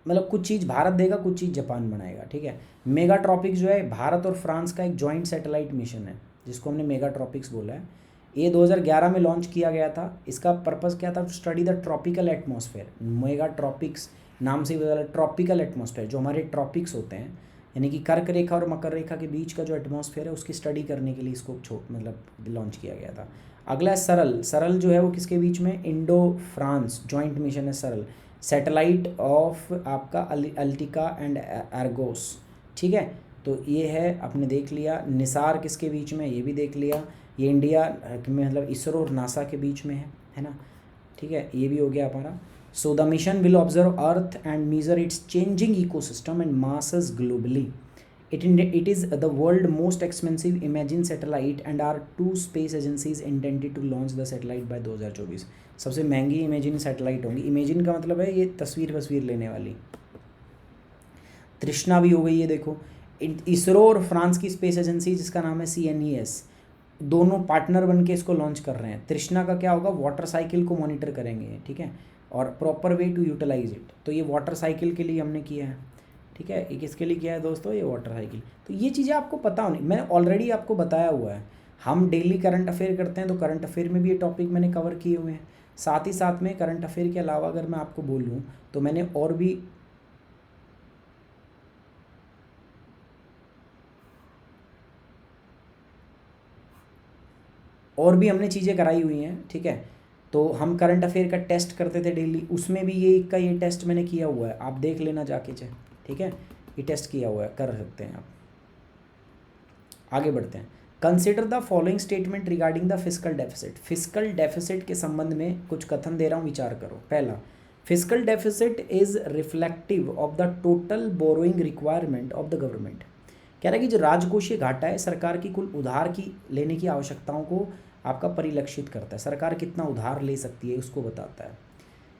मतलब कुछ चीज़ भारत देगा, कुछ चीज़ जापान बनाएगा, ठीक है। मेगा ट्रॉपिक्स जो है भारत और फ्रांस का एक जॉइंट सैटेलाइट मिशन है, जिसको हमने मेगा ट्रॉपिक्स बोला है। ये 2011 में लॉन्च किया गया था। इसका पर्पज़ क्या था, to study the tropical atmosphere. Mega tropics नाम से भी ट्रॉपिकल एटमॉस्फेयर, जो हमारे ट्रॉपिक्स होते हैं, यानी कि कर्क रेखा और मकर रेखा के बीच का जो एटमॉस्फेयर है उसकी स्टडी करने के लिए इसको मतलब लॉन्च किया गया था। अगला है सरल। सरल जो है वो किसके बीच में, इंडो फ्रांस जॉइंट मिशन है सरल, सैटेलाइट ऑफ आपका अल्टिका एंड आर्गोस, ठीक है। तो ये है आपने देख लिया। निसार किसके बीच में, ये भी देख लिया। ये इंडिया में मतलब इसरो और नासा के बीच में है ना, ठीक है, ये भी हो गया हमारा। So the mission will observe earth and measure its changing ecosystem and masses globally. It is the world most expensive imaging satellite and are 2 space agencies intended to launch the satellite by 2024। सबसे महंगी imagine satellite होंगी। Imagine का मतलब है ये तस्वीर लेने वाली। तृष्णा भी हो गई है देखो। इसरो और फ्रांस की स्पेस एजेंसी जिसका नाम है CNES, दोनों पार्टनर बन के इसको लॉन्च कर रहे हैं। तृष्णा का क्या होगा, वाटर साइकिल को मॉनिटर करेंगे, ठीक है, और proper way to utilise it. तो ये वाटर साइकिल के लिए हमने किया है, ठीक है। ये किसके लिए किया है दोस्तों, ये वाटर साइकिल। तो ये चीज़ें आपको पता होनी, मैंने ऑलरेडी आपको बताया हुआ है। हम डेली करंट अफेयर करते हैं, तो करंट अफेयर में भी ये टॉपिक मैंने कवर किए हुए हैं। साथ ही साथ में करंट अफेयर के अलावा अगर मैं आपको बोलूँ तो मैंने और भी हमने चीज़ें कराई हुई हैं, ठीक है। तो हम करंट अफेयर का टेस्ट करते थे डेली, उसमें भी ये टेस्ट मैंने किया हुआ है, आप देख लेना जाके चाहे, ठीक है, ये टेस्ट किया हुआ है, कर सकते हैं आप। आगे बढ़ते हैं। Consider the following statement regarding the fiscal deficit. Fiscal deficit के संबंध में कुछ कथन दे रहा हूँ, विचार करो। पहला, fiscal deficit is reflective of the total borrowing requirement of the government. कह रहा है कि जो राजकोषीय घाटा है सरकार की कुल उधार की लेने की आवश्यकताओं को आपका परिलक्षित करता है। सरकार कितना उधार ले सकती है उसको बताता है।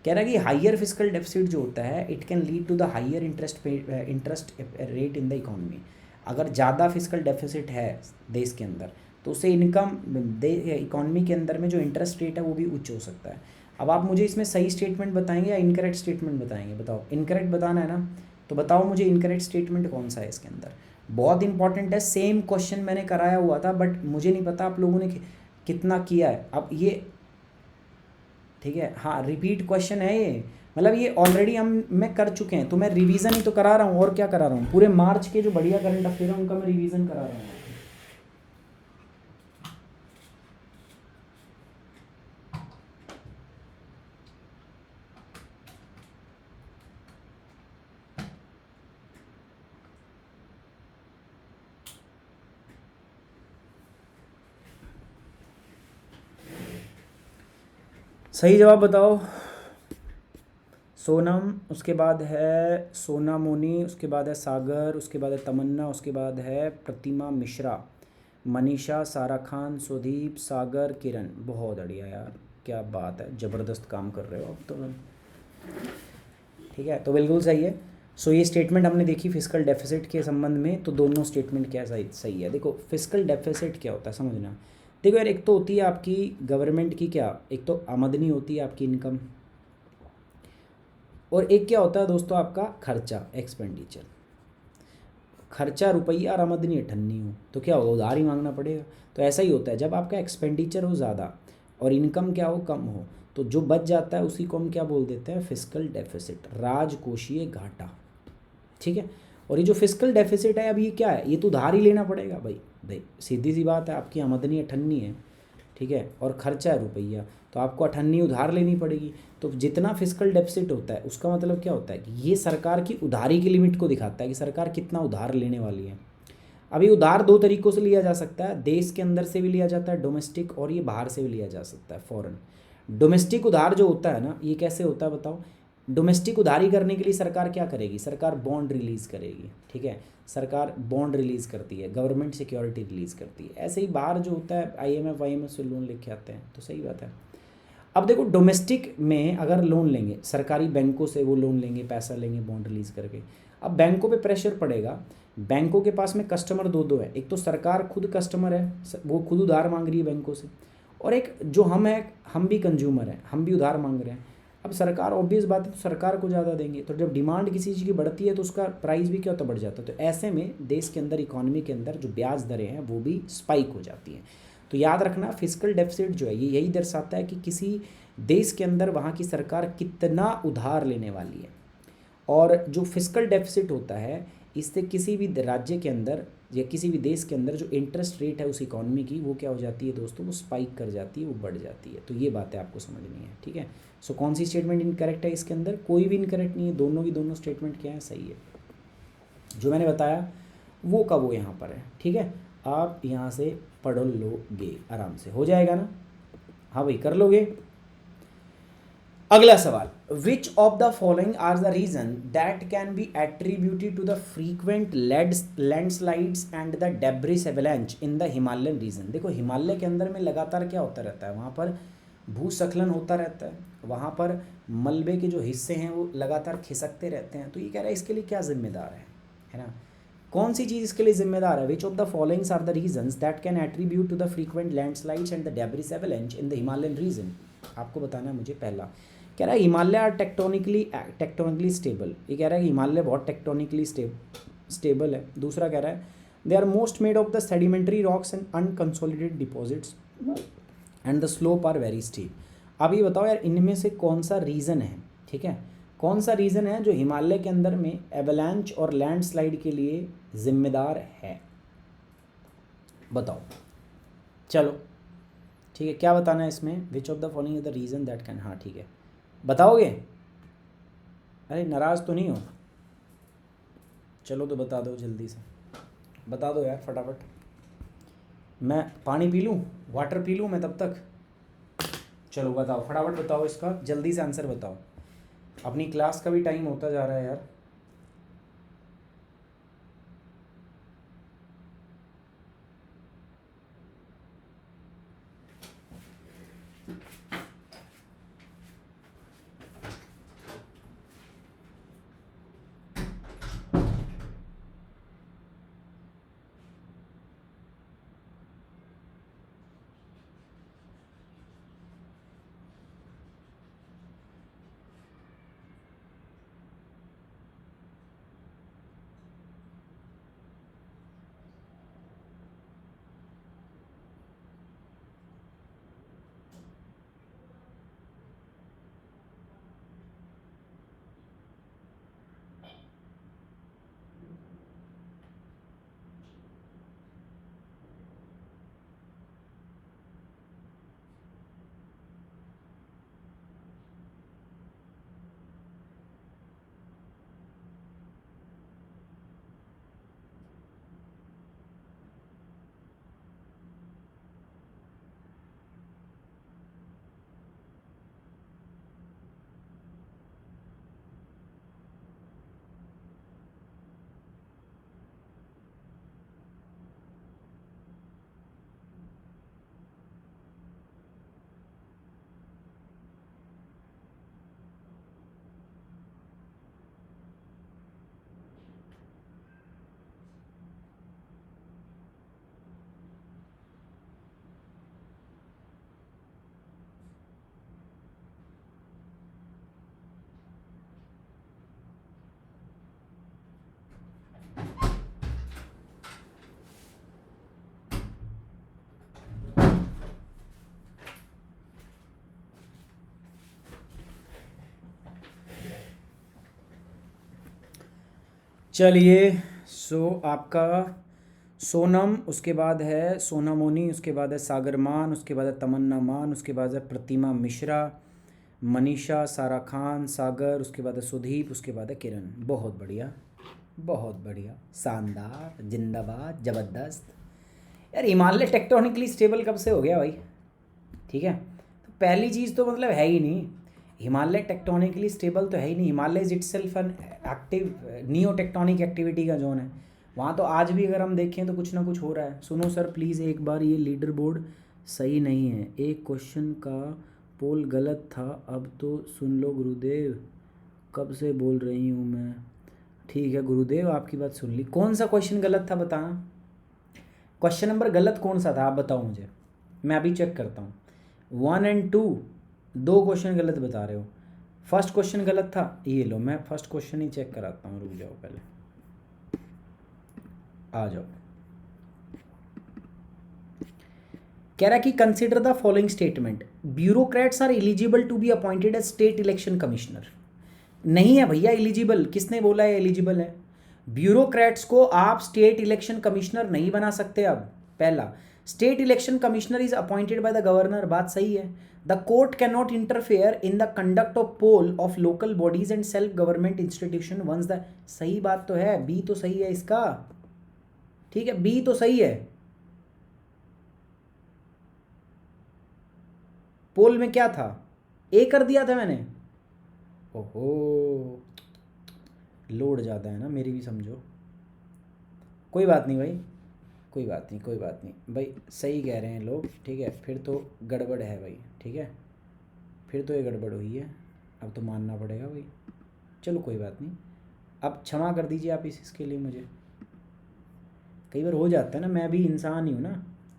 कह रहा है कि हाइयर फिस्कल डेफिसिट जो होता है it can lead to the higher interest rate in the economy. अगर ज़्यादा फिस्कल डेफिसिट है देश के अंदर तो उससे इकोनॉमी के अंदर में जो इंटरेस्ट रेट है वो भी उच्च हो सकता है। अब आप मुझे इसमें सही स्टेटमेंट बताएंगे या इनकरेक्ट स्टेटमेंट बताएंगे, बताओ। इनकरेक्ट बताना है ना, तो बताओ मुझे इनकरेक्ट स्टेटमेंट कौन सा है इसके अंदर। बहुत इंपॉर्टेंट है, सेम क्वेश्चन मैंने कराया हुआ था बट मुझे नहीं पता आप लोगों ने कितना किया है। अब ये ठीक है, हाँ रिपीट क्वेश्चन है ये, मतलब ये ऑलरेडी मैं कर चुके हैं, तो मैं रिवीजन ही तो करा रहा हूँ, और क्या करा रहा हूँ। पूरे मार्च के जो बढ़िया करंट अफेयर है उनका मैं रिवीजन करा रहा हूँ। सही जवाब बताओ। सोनम, उसके बाद है सोनामुनी, उसके बाद है सागर, उसके बाद है तमन्ना, उसके बाद है प्रतिमा मिश्रा, मनीषा, सारा खान, सुदीप, सागर, किरण। बहुत बढ़िया यार, क्या बात है, ज़बरदस्त काम कर रहे हो अब तो। ठीक है, तो बिल्कुल सही है। सो ये स्टेटमेंट हमने देखी फिस्कल डेफिसिट के संबंध में, तो दोनों स्टेटमेंट क्या सही सही है। देखो फिस्कल डेफिसिट क्या होता है समझना। देखो यार, एक तो होती है आपकी गवर्नमेंट की क्या, एक तो आमदनी होती है आपकी इनकम, और एक क्या होता है दोस्तों आपका खर्चा एक्सपेंडिचर। खर्चा रुपया और आमदनी अठन्नी हो तो क्या होगा, उधार ही मांगना पड़ेगा। तो ऐसा ही होता है, जब आपका एक्सपेंडिचर हो ज़्यादा और इनकम क्या हो कम हो, तो जो बच जाता है उसी को हम क्या बोल देते हैं, फिस्कल डेफिसिट, राजकोषीय घाटा। ठीक है। और ये जो फिस्कल डेफिसिट है, अब ये क्या है, ये तो उधार ही लेना पड़ेगा भाई। भाई सीधी सी बात है, आपकी आमदनी अठन्नी है, ठीक है, और खर्चा है रुपया, तो आपको अठन्नी उधार लेनी पड़ेगी। तो जितना फिस्कल डेफिसिट होता है उसका मतलब क्या होता है कि ये सरकार की उधारी की लिमिट को दिखाता है कि सरकार कितना उधार लेने वाली है। अभी उधार दो तरीक़ों से लिया जा सकता है, देश के अंदर से भी लिया जाता है डोमेस्टिक, और ये बाहर से भी लिया जा सकता है फॉरेन। डोमेस्टिक उधार जो होता है ना, ये कैसे होता है बताओ। डोमेस्टिक उधारी करने के लिए सरकार क्या करेगी, सरकार बॉन्ड रिलीज़ करेगी। ठीक है, सरकार बॉन्ड रिलीज़ करती है, गवर्नमेंट सिक्योरिटी रिलीज़ करती है। ऐसे ही बाहर जो होता है IMF वाईएमएफ से लोन लेके आते हैं, तो सही बात है। अब देखो डोमेस्टिक में अगर लोन लेंगे, सरकारी बैंकों से वो लोन लेंगे, पैसा लेंगे बॉन्ड रिलीज़ करके। अब बैंकों पे प्रेशर पड़ेगा, बैंकों के पास में कस्टमर दो दो है, एक तो सरकार खुद कस्टमर है, वो खुद उधार मांग रही है बैंकों से, और एक जो हम है, हम भी कंज्यूमर हैं, हम भी उधार मांग रहे हैं। अब सरकार ऑब्वियस बात है तो सरकार को ज़्यादा देंगे, तो जब डिमांड किसी चीज़ की बढ़ती है तो उसका प्राइस भी क्या होता है, बढ़ जाता है। तो ऐसे में देश के अंदर इकोनॉमी के अंदर जो ब्याज दरें हैं वो भी स्पाइक हो जाती हैं। तो याद रखना फिस्कल डेफिसिट जो है ये यही दर्शाता है कि किसी देश के अंदर वहाँ की सरकार कितना उधार लेने वाली है। और जो फिस्कल डेफिसिट होता है, इससे किसी भी राज्य के अंदर या किसी भी देश के अंदर जो इंटरेस्ट रेट है उस इकॉनमी की, वो क्या हो जाती है दोस्तों, वो स्पाइक कर जाती है, वो बढ़ जाती है। तो ये बातें आपको समझनी है, ठीक है। सो कौन सी स्टेटमेंट इनकरेक्ट है इसके अंदर, कोई भी इनकरेक्ट नहीं है, दोनों की दोनों स्टेटमेंट क्या है, सही है। जो मैंने बताया वो का वो यहाँ पर है, ठीक है। आप यहाँ से पढ़ लोगे आराम से, हो जाएगा ना। हाँ भाई कर लोगे। अगला सवाल, which of the following are the reason that can be attributed to the frequent landslides and the debris avalanche in the Himalayan region. देखो हिमालय के अंदर में लगातार क्या होता रहता है, वहाँ पर भूस्खलन होता रहता है, वहाँ पर मलबे के जो हिस्से हैं वो लगातार खिसकते रहते हैं। तो ये कह रहा है इसके लिए क्या जिम्मेदार है ना, कौन सी चीज़ इसके लिए जिम्मेदार है। Which of the followings are the reasons that can attribute to the frequent landslides and the debris avalanche in the Himalayan region. आपको बताना है मुझे। पहला कह रहा है हिमालय आर टेक्टोनिकली स्टेबल, ये कह रहा है कि हिमालय बहुत टेक्टोनिकली स्टेबल है। दूसरा कह रहा है they are most made of the sedimentary rocks and unconsolidated deposits and the slope are very steep. अब ये बताओ यार इनमें से कौन सा रीज़न है, ठीक है, कौन सा रीज़न है जो हिमालय के अंदर में एवलांच और लैंडस्लाइड के लिए जिम्मेदार है, बताओ। चलो ठीक है, क्या बताना है इसमें, विच of the following is the reason that can, हाँ ठीक है बताओगे। अरे नाराज़ तो नहीं हो, चलो तो बता दो जल्दी से, बता दो यार फटाफट। मैं पानी पी लूँ, वाटर पी लूँ मैं तब तक। चलो बताओ फटाफट बताओ, इसका जल्दी से आंसर बताओ, अपनी क्लास का भी टाइम होता जा रहा है यार। चलिए, आपका सोनम, उसके बाद है सोनामोनी, उसके बाद है सागर मान, उसके बाद है तमन्ना मान, उसके बाद है प्रतिमा मिश्रा, मनीषा, सारा खान, सागर, उसके बाद है सुदीप, उसके बाद है किरण। बहुत बढ़िया, बहुत बढ़िया, शानदार, जिंदाबाद, ज़बरदस्त। यार हिमालय टेक्टोनिकली स्टेबल कब से हो गया भाई? ठीक है, तो पहली चीज़ तो मतलब है ही नहीं, हिमालय टेक्टोनिकली स्टेबल तो है ही नहीं। Himalaya is it self an active neo tectonic activity का जोन है। वहाँ तो आज भी अगर हम देखें तो कुछ ना कुछ हो रहा है। सुनो सर प्लीज़ एक बार, ये लीडर बोर्ड सही नहीं है, एक क्वेश्चन का पोल गलत था, अब तो सुन लो गुरुदेव, कब से बोल रही हूँ मैं। ठीक है गुरुदेव, आपकी बात सुन ली। कौन सा क्वेश्चन गलत था बताना, क्वेश्चन नंबर गलत कौन सा था आप बताओ मुझे, मैं अभी चेक करता हूँ। 1 और 2, दो क्वेश्चन गलत बता रहे हो। फर्स्ट क्वेश्चन गलत था, ये लो मैं फर्स्ट क्वेश्चन ही चेक कराता हूँ, रुक जाओ पहले, आ जाओ। कह रहा है कि consider the following statement, bureaucrats are eligible to be appointed as state election commissioner. नहीं है भैया एलिजिबल, किसने बोला है एलिजिबल है? ब्यूरोक्रेट्स को आप स्टेट इलेक्शन कमिश्नर नहीं बना सकते। अब पहला, state election commissioner is appointed by the governor, बात सही है। The court can not interfere in the conduct of poll of local bodies and self government institution once the, सही बात तो है, बी तो सही है इसका, ठीक है बी तो सही है। पोल में क्या था, ए कर दिया था मैंने, ओहो लोड ज़्यादा है ना मेरी भी, समझो कोई बात नहीं भाई, कोई बात नहीं, कोई बात नहीं भाई, सही कह रहे हैं लोग, ठीक है। फिर तो गड़बड़ है भाई, ठीक है, फिर तो ये गड़बड़ हुई है, अब तो मानना पड़ेगा भाई। चलो कोई बात नहीं, अब क्षमा कर दीजिए आप इसके लिए मुझे, कई बार हो जाता है ना, मैं भी इंसान ही हूँ ना।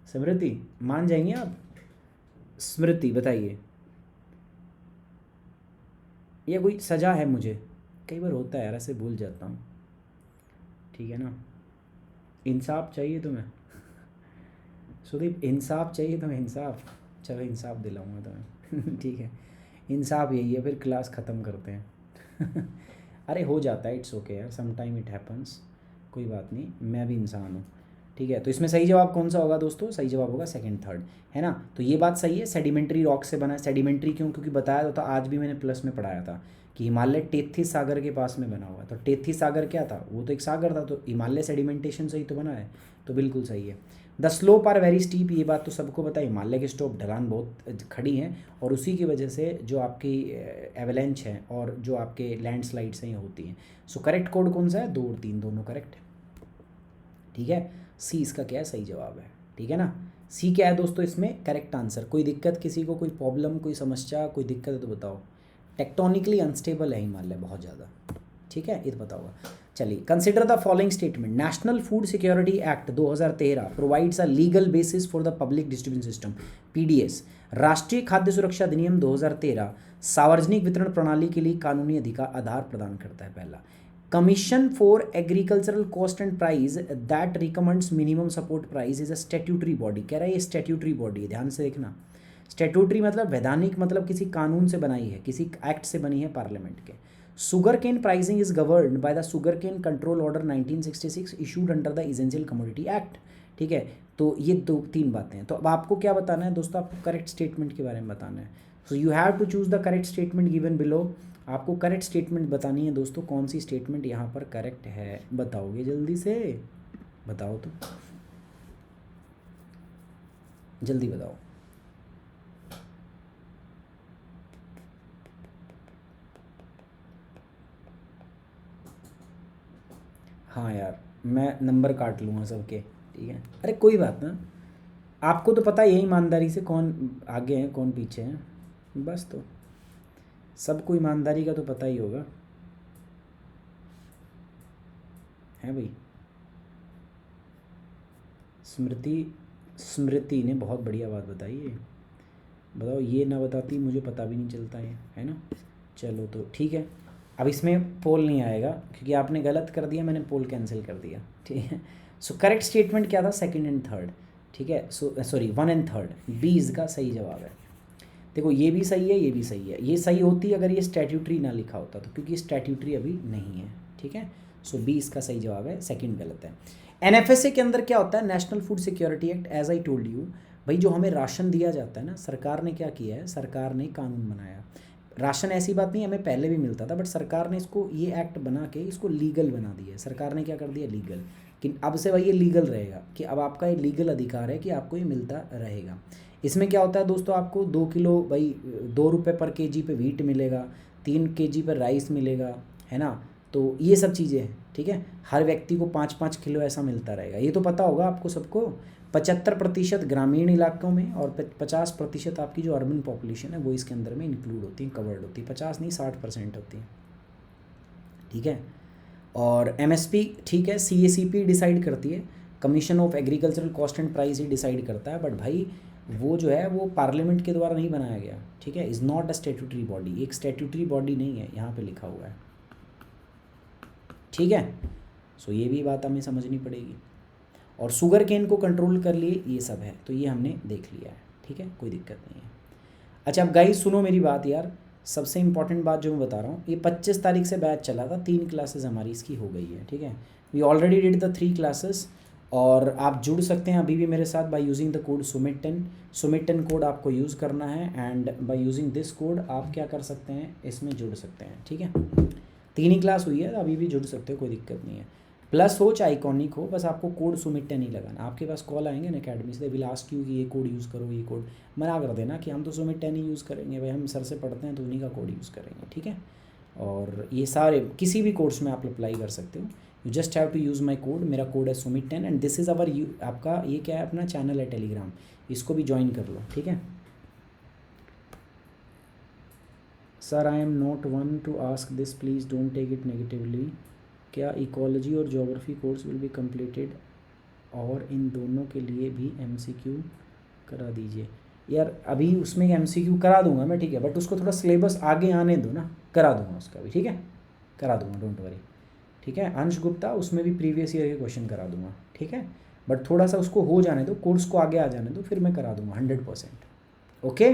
स्मृति मान जाएंगे आप? स्मृति बताइए, ये कोई सज़ा है मुझे? कई बार होता है यार, ऐसे भूल जाता हूँ, ठीक है ना। इंसाफ चाहिए तुम्हें सुदीप, इंसाफ चाहिए तुम्हें, इंसाफ, चलो इंसाफ दिलाऊंगा तुम्हें ठीक है, इंसाफ यही है, फिर क्लास ख़त्म करते हैं अरे हो जाता है, इट्स ओके यार, सम टाइम इट हैपन्स, कोई बात नहीं, मैं भी इंसान हूँ, ठीक है। तो इसमें सही जवाब कौन सा होगा दोस्तों? सही जवाब होगा सेकंड थर्ड, है ना। तो ये बात सही है, सेडिमेंट्री रॉक से बना है। सेडिमेंट्री क्यों? क्योंकि बताया तो था, आज भी मैंने प्लस में पढ़ाया था कि हिमालय टेथी सागर के पास में बना हुआ है। तो टेथी सागर क्या था? वो तो एक सागर था, तो हिमालय सेडिमेंटेशन से ही तो बना है, तो बिल्कुल सही है। The slope are very steep, ये बात तो सबको पता है, हिमालय के स्लोप ढलान बहुत खड़ी हैं, और उसी की वजह से जो आपकी एवलेंच है और जो आपके लैंडस्लाइड्स हैं ये होती हैं। सो करेक्ट कोड कौन सा है? 2 और 3 दोनों करेक्ट है, ठीक है। सी इसका क्या है? सही जवाब है, ठीक है ना। सी क्या है दोस्तों इसमें करेक्ट आंसर? कोई दिक्कत किसी को, कोई प्रॉब्लम, कोई समस्या, कोई दिक्कत है तो बताओ। टेक्टोनिकली अनस्टेबल है हिमालय बहुत ज़्यादा, ठीक है, ये तो पता होगा। चलिए, consider the following statement, national food security act 2013 provides a legal basis for the public distribution system, PDS. राष्ट्रीय खाद्य सुरक्षा अधिनियम 2013 सार्वजनिक वितरण प्रणाली के लिए कानूनी अधिकार आधार प्रदान करता है। पहला, commission for agricultural cost and price that recommends minimum support price is a statutory body. कह रहा है ये स्टैट्यूटरी बॉडी है, ध्यान से देखना। स्टैट्यूटरी मतलब वैधानिक, मतलब किसी कानून से बनाई है, किसी एक्ट से बनी है पार्लियामेंट के। Sugar cane pricing is governed by the sugar cane control order 1966 issued under the essential commodity act, ठीक है। तो ये 2-3 बातें हैं। तो अब आपको क्या बताना है दोस्तों? आपको करेक्ट स्टेटमेंट के बारे में बताना है। So you have to choose the correct statement given below. आपको करेक्ट स्टेटमेंट बतानी है दोस्तों, कौन सी स्टेटमेंट यहाँ पर करेक्ट है, बताओगे जल्दी से? बताओ तो, जल्दी बताओ। हाँ यार, मैं नंबर काट लूँगा सबके, ठीक है। अरे कोई बात ना, आपको तो पता है ईमानदारी से कौन आगे हैं कौन पीछे हैं, बस। तो सबको ईमानदारी का तो पता ही होगा, है भाई। स्मृति, स्मृति ने बहुत बढ़िया बात बताई है, बताओ, ये ना बताती मुझे पता भी नहीं चलता है ना। चलो तो ठीक है, अब इसमें पोल नहीं आएगा क्योंकि आपने गलत कर दिया, मैंने पोल कैंसिल कर दिया, ठीक है। सो करेक्ट स्टेटमेंट क्या था? सेकंड एंड थर्ड, ठीक है। सो सॉरी 1 और 3, बी इसका सही जवाब है। देखो ये भी सही है, ये भी सही है, ये सही होती अगर ये स्टैट्यूटरी ना लिखा होता तो, क्योंकि स्टैट्यूटरी अभी नहीं है, ठीक है। सो बी इसका सही जवाब है, सेकंड गलत है। एनएफएसए के अंदर क्या होता है, national food security act, as I told you. भाई जो हमें राशन दिया जाता है ना, सरकार ने क्या किया है, सरकार ने कानून बनाया। राशन ऐसी बात नहीं, हमें पहले भी मिलता था, बट सरकार ने इसको ये एक्ट बना के इसको लीगल बना दिया है। सरकार ने क्या कर दिया, लीगल, कि अब से भाई ये लीगल रहेगा, कि अब आपका ये लीगल अधिकार है कि आपको ये मिलता रहेगा। इसमें क्या होता है दोस्तों, आपको 2 किलो भाई 2 रुपये पर केजी पे वीट मिलेगा, 3 केजी पर राइस मिलेगा, है ना। तो ये सब चीज़ें हैं, ठीक है। हर व्यक्ति को 5-5 किलो ऐसा मिलता रहेगा, ये तो पता होगा आपको सबको। 75% ग्रामीण इलाकों में और 50% आपकी जो अर्बन पॉपुलेशन है वो इसके अंदर में इंक्लूड होती है, कवर्ड होती है। 50 नहीं 60% होती है, ठीक है। और एमएसपी, ठीक है, सीएसीपी डिसाइड करती है, commission of agricultural cost and price he decide करता है। बट भाई वो जो है वो पार्लियामेंट के द्वारा नहीं बनाया गया, ठीक है। Is not a statutory body, एक स्टैट्यूटरी बॉडी नहीं है, यहाँ पे लिखा हुआ है, ठीक है। सो ये भी बात हमें समझनी पड़ेगी। और शुगर केन को कंट्रोल कर लिए, ये सब है, तो ये हमने देख लिया है, ठीक है, कोई दिक्कत नहीं है। अच्छा अब गाइस सुनो मेरी बात यार, सबसे इंपॉर्टेंट बात जो मैं बता रहा हूँ, ये 25 तारीख से बैच चला था, 3 क्लासेस हमारी इसकी हो गई है, ठीक है। We already did the 3 classes, और आप जुड़ सकते हैं अभी भी मेरे साथ बाय यूजिंग द कोड सुमित10। सुमित10 कोड आपको यूज़ करना है, and by using this code आप क्या कर सकते हैं, इसमें जुड़ सकते हैं, ठीक है। 3 ही क्लास हुई है, अभी भी जुड़ सकते हो, कोई दिक्कत नहीं है। प्लस हो चाहे आइकॉनिक हो, बस आपको कोड सुमित10 ही लगाना। आपके पास कॉल आएंगे ना अकेडमी से, विल आस्क यू कि ये कोड यूज़ करो, ये कोड मना कर देना कि हम तो सुमित10 ही यूज़ करेंगे, भाई हम सर से पढ़ते हैं तो उन्हीं का कोड यूज़ करेंगे, ठीक है। और ये सारे किसी भी कोर्स में आप अप्लाई कर सकते हो, you just have to use my code. मेरा कोड है सुमित10 एंड दिस इज़ अवर आपका ये क्या है, अपना चैनल है टेलीग्राम, इसको भी ज्वाइन कर लो, ठीक है। Sir I am not want to ask this, please don't take it negatively. क्या इकोलॉजी और geography course will be completed, और इन दोनों के लिए भी एमसीक्यू करा दीजिए। यार अभी उसमें एमसीक्यू करा दूंगा मैं, ठीक है, बट उसको थोड़ा सिलेबस आगे आने दो ना, करा दूंगा उसका भी, ठीक है, करा दूंगा, डोंट वरी, ठीक है। अंश गुप्ता, उसमें भी प्रीवियस ईयर के क्वेश्चन करा दूंगा, ठीक है, बट थोड़ा सा उसको हो जाने दो, कोर्स को आगे आ जाने दो, फिर मैं करा दूंगा 100%, ओके।